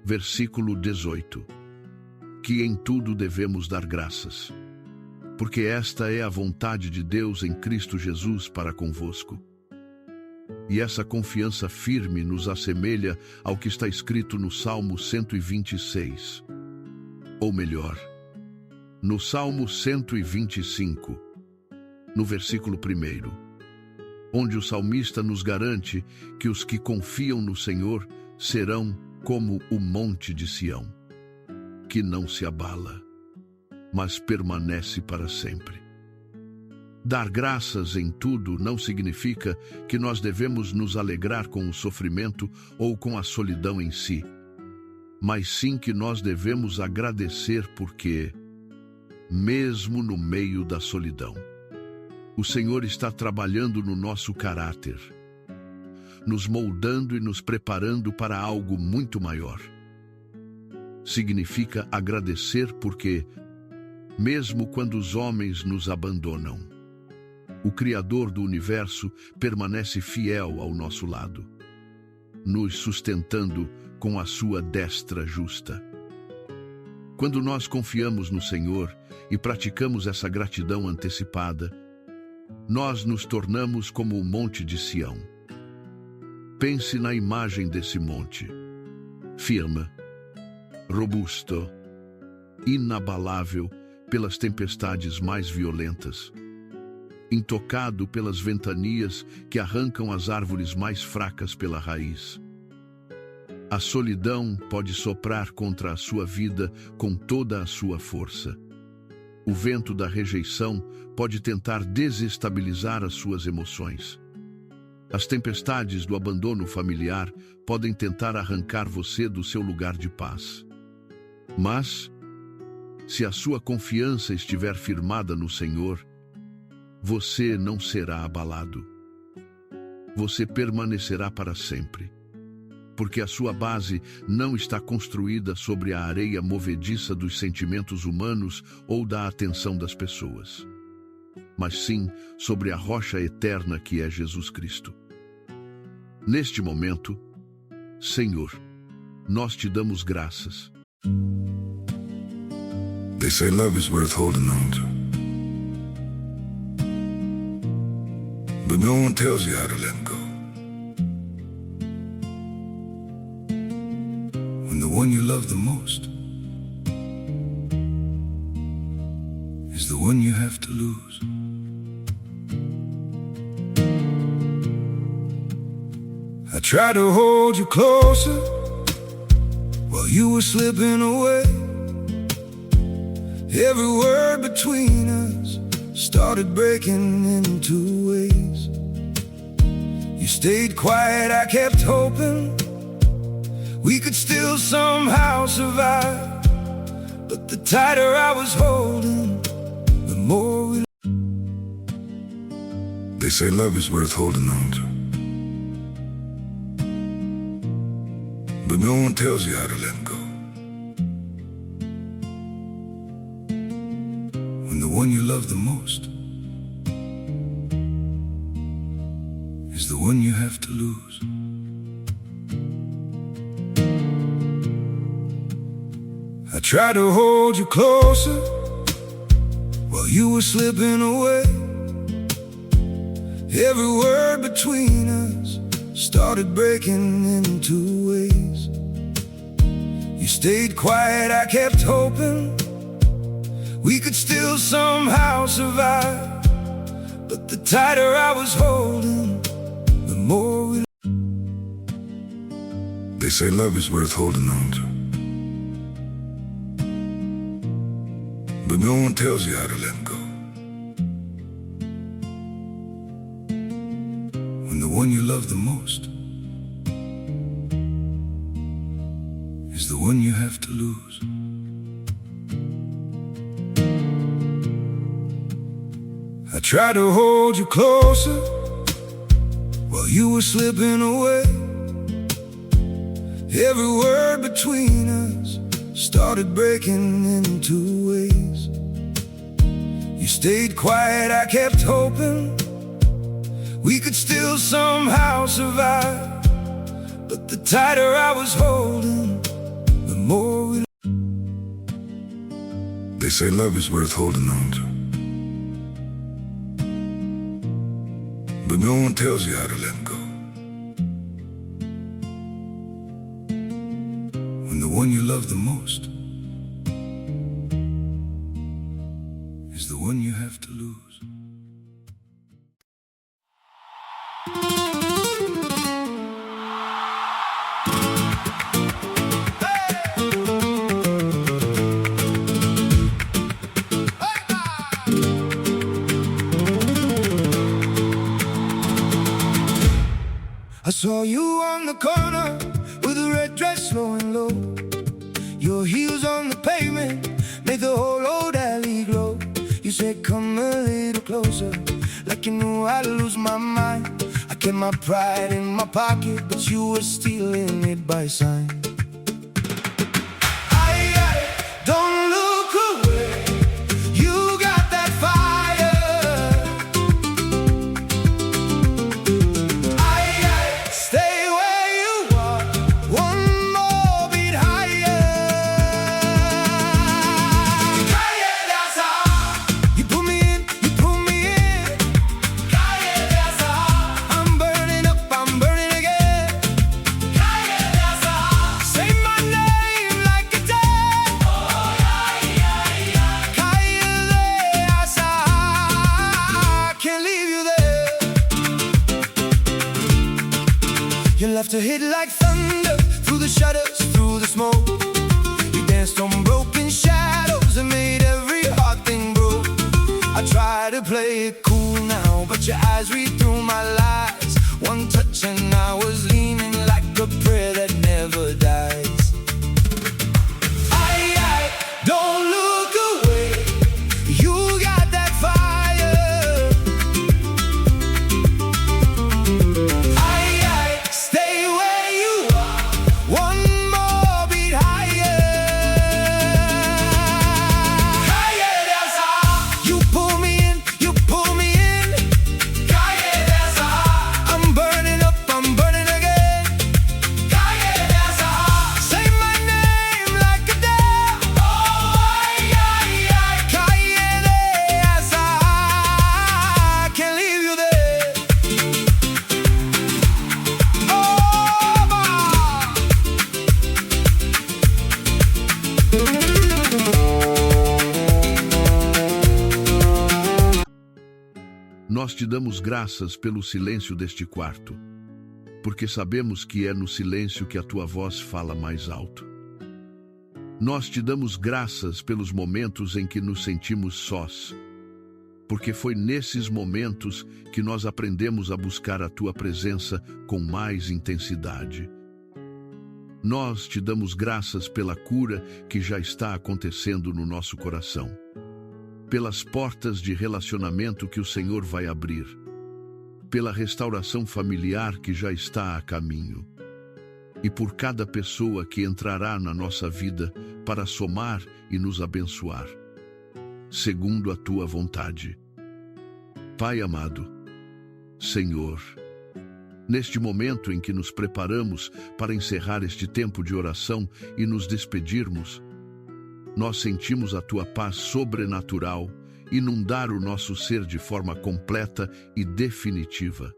versículo 18, que em tudo devemos dar graças, porque esta é a vontade de Deus em Cristo Jesus para convosco. E essa confiança firme nos assemelha ao que está escrito no Salmo 126. Ou melhor, No Salmo 125, no versículo 1, onde o salmista nos garante que os que confiam no Senhor serão como o monte de Sião, que não se abala, mas permanece para sempre. Dar graças em tudo não significa que nós devemos nos alegrar com o sofrimento ou com a solidão em si, mas sim que nós devemos agradecer porque, mesmo no meio da solidão, o Senhor está trabalhando no nosso caráter, nos moldando e nos preparando para algo muito maior. Significa agradecer porque, mesmo quando os homens nos abandonam, o Criador do universo permanece fiel ao nosso lado, nos sustentando com a sua destra justa. Quando nós confiamos no Senhor e praticamos essa gratidão antecipada, nós nos tornamos como o monte de Sião. Pense na imagem desse monte, firme, robusto, inabalável pelas tempestades mais violentas, intocado pelas ventanias que arrancam as árvores mais fracas pela raiz. A solidão pode soprar contra a sua vida com toda a sua força. O vento da rejeição pode tentar desestabilizar as suas emoções. As tempestades do abandono familiar podem tentar arrancar você do seu lugar de paz. Mas, se a sua confiança estiver firmada no Senhor, você não será abalado. Você permanecerá para sempre, porque a sua base não está construída sobre a areia movediça dos sentimentos humanos ou da atenção das pessoas, mas sim sobre a rocha eterna que é Jesus Cristo. Neste momento, Senhor, nós te damos graças. They say love is worth holding on to, but no one tells you how to let go. When the one you love the most is the one you have to lose. I tried to hold you closer while you were slipping away. Every word between us started breaking into ways. You stayed quiet, I kept hoping we could still somehow survive. But the tighter I was holding, the more we... They say love is worth holding on to, but no one tells you how to let go. When the one you love the most is the one you have to lose. I tried to hold you closer while you were slipping away. Every word between us started breaking into ways. You stayed quiet, I kept hoping we could still somehow survive. But the tighter I was holding, the more we... They say love is worth holding on to, but no one tells you how to let go. When the one you love the most is the one you have to lose. I tried to hold you closer while you were slipping away. Every word between us started breaking into ways. You stayed quiet, I kept hoping we could still somehow survive. But the tighter I was holding, the more we... They say love is worth holding on to, but no one tells you how to let go. When the one you love the most have to lose. I saw you on the corner with a red dress flowing low. Your heels on the pavement made the whole old alley glow. You said come a little closer, like you knew I'd lose my mind. I kept my pride in my pocket, but you were stealing it by sign. Don't look away, you got that fire. Stay where you are, one more beat higher. You pull me in, you pull me in. I'm burning up, I'm burning again. Say my name like a dead. Can't leave you there. Your laughter hit like thunder, through the shadows, through the smoke. You danced on broken shadows and made every heart thing broke. I try to play it cool now, but your eyes read through my lies. One touch and I was leaning like a prayer that never dies. Don't look away, you got that fire. Stay where you are, one more beat higher. You pull me in, you pull me in. I'm burning up, I'm burning again. Say my name like a dare. Can't leave you there. Nós te damos graças pelo silêncio deste quarto, porque sabemos que é no silêncio que a tua voz fala mais alto. Nós te damos graças pelos momentos em que nos sentimos sós, porque foi nesses momentos que nós aprendemos a buscar a tua presença com mais intensidade. Nós te damos graças pela cura que já está acontecendo no nosso coração, pelas portas de relacionamento que o Senhor vai abrir, pela restauração familiar que já está a caminho, e por cada pessoa que entrará na nossa vida para somar e nos abençoar, segundo a tua vontade. Pai amado, Senhor, neste momento em que nos preparamos para encerrar este tempo de oração e nos despedirmos, nós sentimos a tua paz sobrenatural inundar o nosso ser de forma completa e definitiva.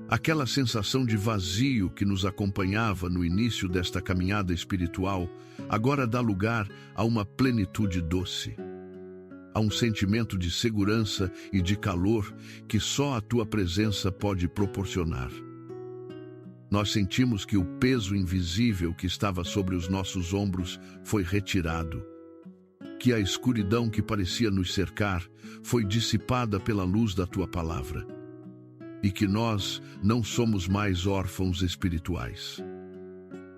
Aquela sensação de vazio que nos acompanhava no início desta caminhada espiritual agora dá lugar a uma plenitude doce, a um sentimento de segurança e de calor que só a tua presença pode proporcionar. Nós sentimos que o peso invisível que estava sobre os nossos ombros foi retirado, que a escuridão que parecia nos cercar foi dissipada pela luz da tua palavra, e que nós não somos mais órfãos espirituais,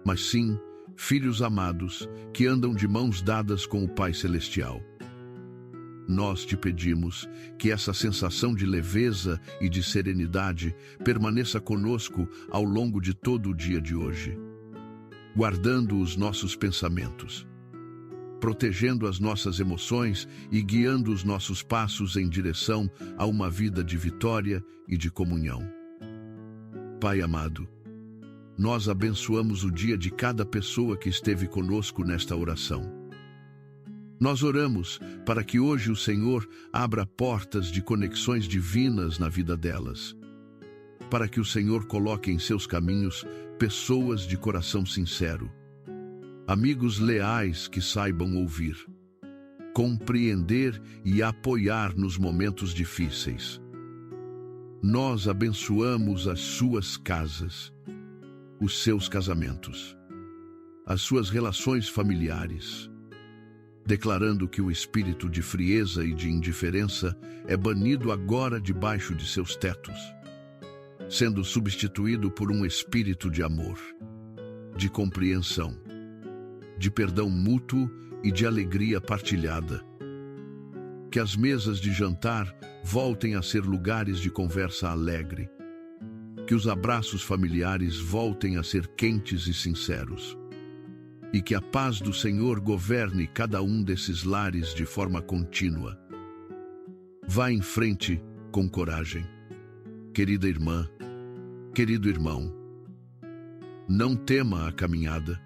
mas sim filhos amados que andam de mãos dadas com o Pai Celestial. Nós te pedimos que essa sensação de leveza e de serenidade permaneça conosco ao longo de todo o dia de hoje, guardando os nossos pensamentos, protegendo as nossas emoções e guiando os nossos passos em direção a uma vida de vitória e de comunhão. Pai amado, nós abençoamos o dia de cada pessoa que esteve conosco nesta oração. Nós oramos para que hoje o Senhor abra portas de conexões divinas na vida delas, para que o Senhor coloque em seus caminhos pessoas de coração sincero, amigos leais que saibam ouvir, compreender e apoiar nos momentos difíceis. Nós abençoamos as suas casas, os seus casamentos, as suas relações familiares, declarando que o espírito de frieza e de indiferença é banido agora debaixo de seus tetos, sendo substituído por um espírito de amor, de compreensão, de perdão mútuo e de alegria partilhada. Que as mesas de jantar voltem a ser lugares de conversa alegre. Que os abraços familiares voltem a ser quentes e sinceros. E que a paz do Senhor governe cada um desses lares de forma contínua. Vá em frente com coragem. Querida irmã, querido irmão, não tema a caminhada.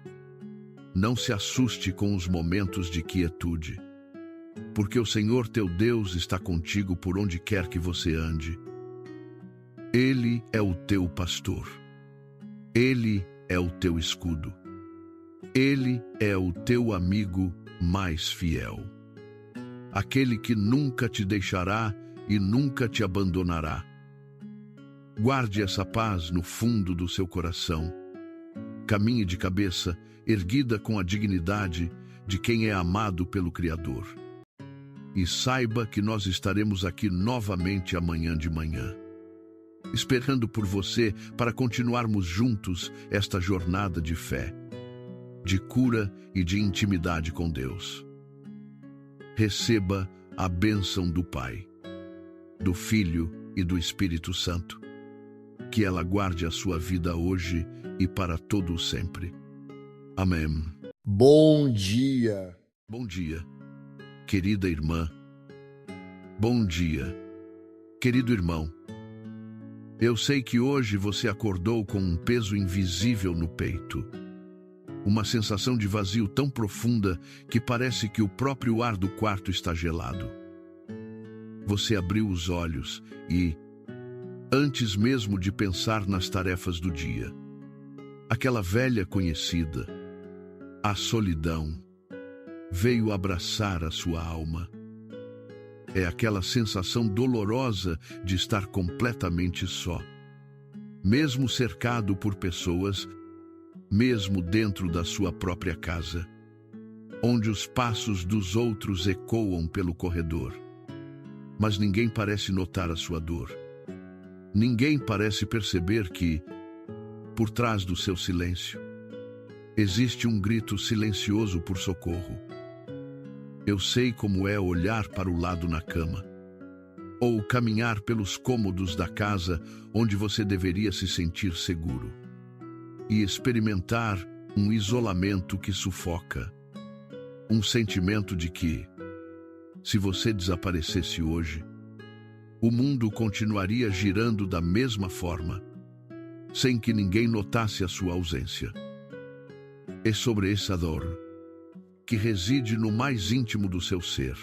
Não se assuste com os momentos de quietude, porque o Senhor teu Deus está contigo por onde quer que você ande. Ele é o teu pastor. Ele é o teu escudo. Ele é o teu amigo mais fiel. Aquele que nunca te deixará e nunca te abandonará. Guarde essa paz no fundo do seu coração. Caminhe de cabeça erguida com a dignidade de quem é amado pelo Criador. E saiba que nós estaremos aqui novamente amanhã de manhã, esperando por você para continuarmos juntos esta jornada de fé, de cura e de intimidade com Deus. Receba a bênção do Pai, do Filho e do Espírito Santo. Que ela guarde a sua vida hoje e para todo o sempre. Amém. Bom dia. Bom dia, querida irmã. Bom dia, querido irmão. Eu sei que hoje você acordou com um peso invisível no peito. Uma sensação de vazio tão profunda que parece que o próprio ar do quarto está gelado. Você abriu os olhos e, antes mesmo de pensar nas tarefas do dia, aquela velha conhecida, a solidão, veio abraçar a sua alma. É aquela sensação dolorosa de estar completamente só, mesmo cercado por pessoas, mesmo dentro da sua própria casa, onde os passos dos outros ecoam pelo corredor. Mas ninguém parece notar a sua dor. Ninguém parece perceber que, por trás do seu silêncio, existe um grito silencioso por socorro. Eu sei como é olhar para o lado na cama, ou caminhar pelos cômodos da casa onde você deveria se sentir seguro, e experimentar um isolamento que sufoca, um sentimento de que, se você desaparecesse hoje, o mundo continuaria girando da mesma forma, sem que ninguém notasse a sua ausência. É sobre essa dor, que reside no mais íntimo do seu ser,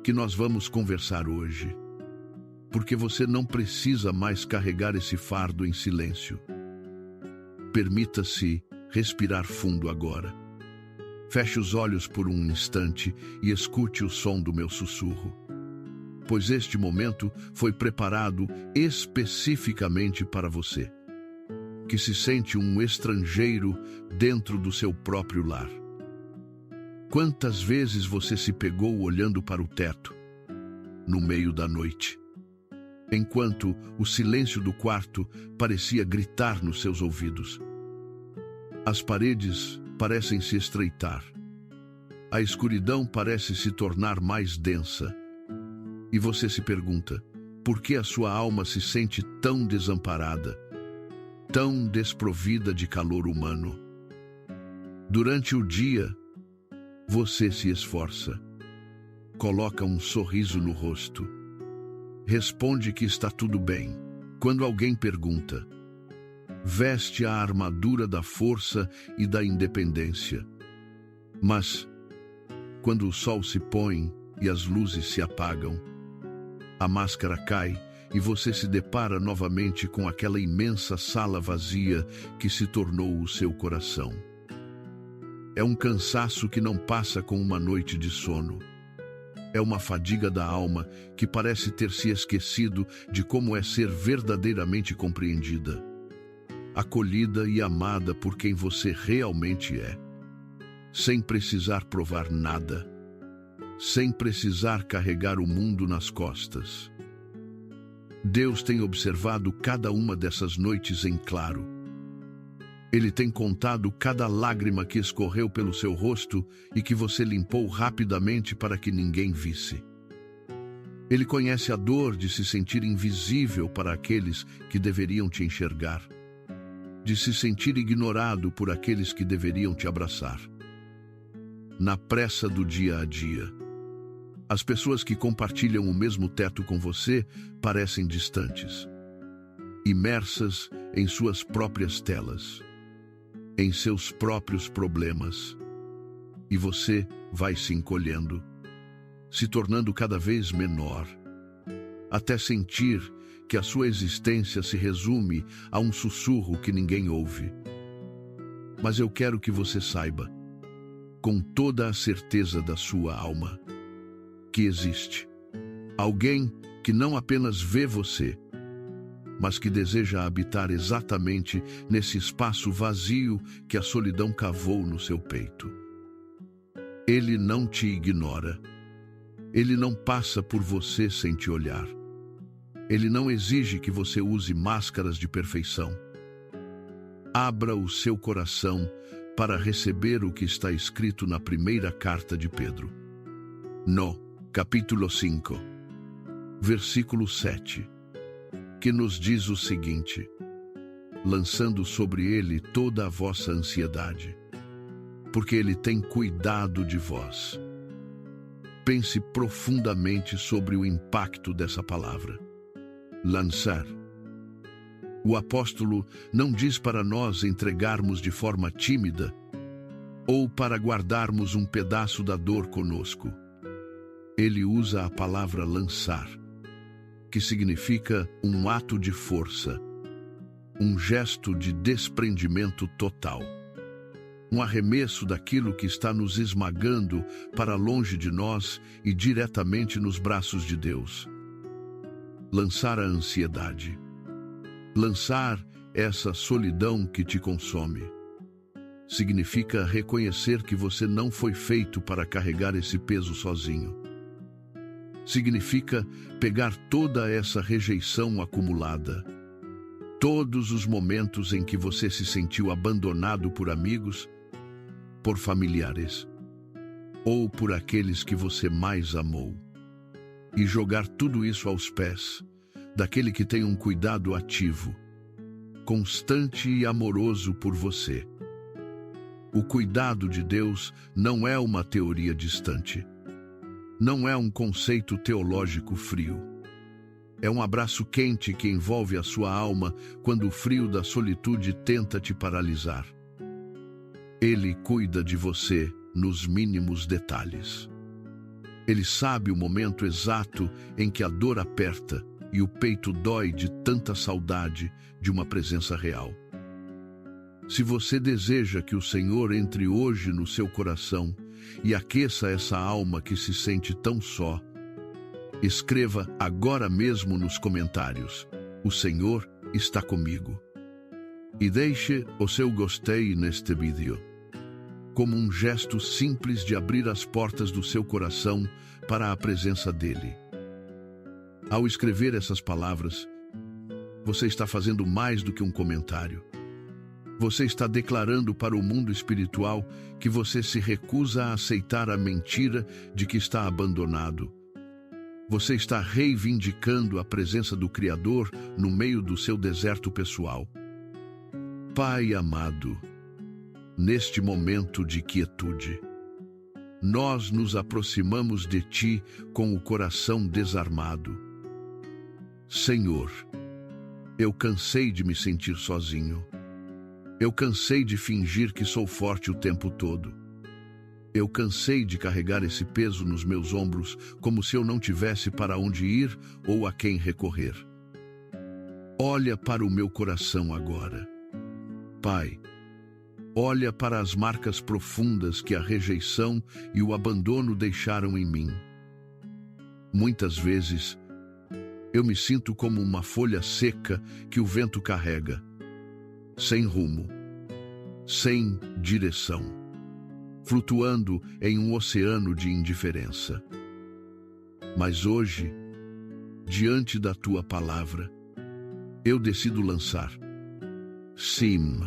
que nós vamos conversar hoje, porque você não precisa mais carregar esse fardo em silêncio. Permita-se respirar fundo agora. Feche os olhos por um instante e escute o som do meu sussurro, pois este momento foi preparado especificamente para você, que se sente um estrangeiro dentro do seu próprio lar. Quantas vezes você se pegou olhando para o teto, no meio da noite, enquanto o silêncio do quarto parecia gritar nos seus ouvidos? As paredes parecem se estreitar, a escuridão parece se tornar mais densa, e você se pergunta, por que a sua alma se sente tão desamparada, tão desprovida de calor humano? Durante o dia, você se esforça, coloca um sorriso no rosto, responde que está tudo bem. Quando alguém pergunta, veste a armadura da força e da independência. Mas, quando o sol se põe e as luzes se apagam, a máscara cai e você se depara novamente com aquela imensa sala vazia que se tornou o seu coração. É um cansaço que não passa com uma noite de sono. É uma fadiga da alma que parece ter se esquecido de como é ser verdadeiramente compreendida, acolhida e amada por quem você realmente é, sem precisar provar nada, sem precisar carregar o mundo nas costas. Deus tem observado cada uma dessas noites em claro. Ele tem contado cada lágrima que escorreu pelo seu rosto e que você limpou rapidamente para que ninguém visse. Ele conhece a dor de se sentir invisível para aqueles que deveriam te enxergar, de se sentir ignorado por aqueles que deveriam te abraçar. Na pressa do dia a dia, as pessoas que compartilham o mesmo teto com você parecem distantes, imersas em suas próprias telas, em seus próprios problemas, e você vai se encolhendo, se tornando cada vez menor, até sentir que a sua existência se resume a um sussurro que ninguém ouve. Mas eu quero que você saiba, com toda a certeza da sua alma, que existe alguém que não apenas vê você, mas que deseja habitar exatamente nesse espaço vazio que a solidão cavou no seu peito. Ele não te ignora. Ele não passa por você sem te olhar. Ele não exige que você use máscaras de perfeição. Abra o seu coração para receber o que está escrito na primeira carta de Pedro. No capítulo 5, versículo 7. Que nos diz o seguinte: lançando sobre ele toda a vossa ansiedade, porque ele tem cuidado de vós. Pense profundamente sobre o impacto dessa palavra. Lançar. O apóstolo não diz para nós entregarmos de forma tímida ou para guardarmos um pedaço da dor conosco. Ele usa a palavra lançar, que significa um ato de força, um gesto de desprendimento total, um arremesso daquilo que está nos esmagando para longe de nós e diretamente nos braços de Deus. Lançar a ansiedade. Lançar essa solidão que te consome. Significa reconhecer que você não foi feito para carregar esse peso sozinho. Significa pegar toda essa rejeição acumulada, todos os momentos em que você se sentiu abandonado por amigos, por familiares, ou por aqueles que você mais amou, e jogar tudo isso aos pés daquele que tem um cuidado ativo, constante e amoroso por você. O cuidado de Deus não é uma teoria distante. Não é um conceito teológico frio. É um abraço quente que envolve a sua alma quando o frio da solitude tenta te paralisar. Ele cuida de você nos mínimos detalhes. Ele sabe o momento exato em que a dor aperta e o peito dói de tanta saudade de uma presença real. Se você deseja que o Senhor entre hoje no seu coração e aqueça essa alma que se sente tão só, escreva agora mesmo nos comentários: o Senhor está comigo. E deixe o seu gostei neste vídeo, como um gesto simples de abrir as portas do seu coração para a presença dele. Ao escrever essas palavras, você está fazendo mais do que um comentário. Você está declarando para o mundo espiritual que você se recusa a aceitar a mentira de que está abandonado. Você está reivindicando a presença do Criador no meio do seu deserto pessoal. Pai amado, neste momento de quietude, nós nos aproximamos de Ti com o coração desarmado. Senhor, eu cansei de me sentir sozinho. Eu cansei de fingir que sou forte o tempo todo. Eu cansei de carregar esse peso nos meus ombros como se eu não tivesse para onde ir ou a quem recorrer. Olha para o meu coração agora. Pai, olha para as marcas profundas que a rejeição e o abandono deixaram em mim. Muitas vezes, eu me sinto como uma folha seca que o vento carrega, sem rumo, sem direção, flutuando em um oceano de indiferença. Mas hoje, diante da tua palavra, eu decido lançar. Sim,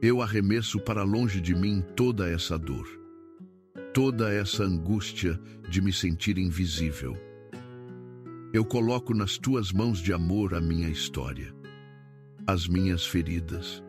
eu arremesso para longe de mim toda essa dor, toda essa angústia de me sentir invisível. Eu coloco nas tuas mãos de amor a minha história, as minhas feridas,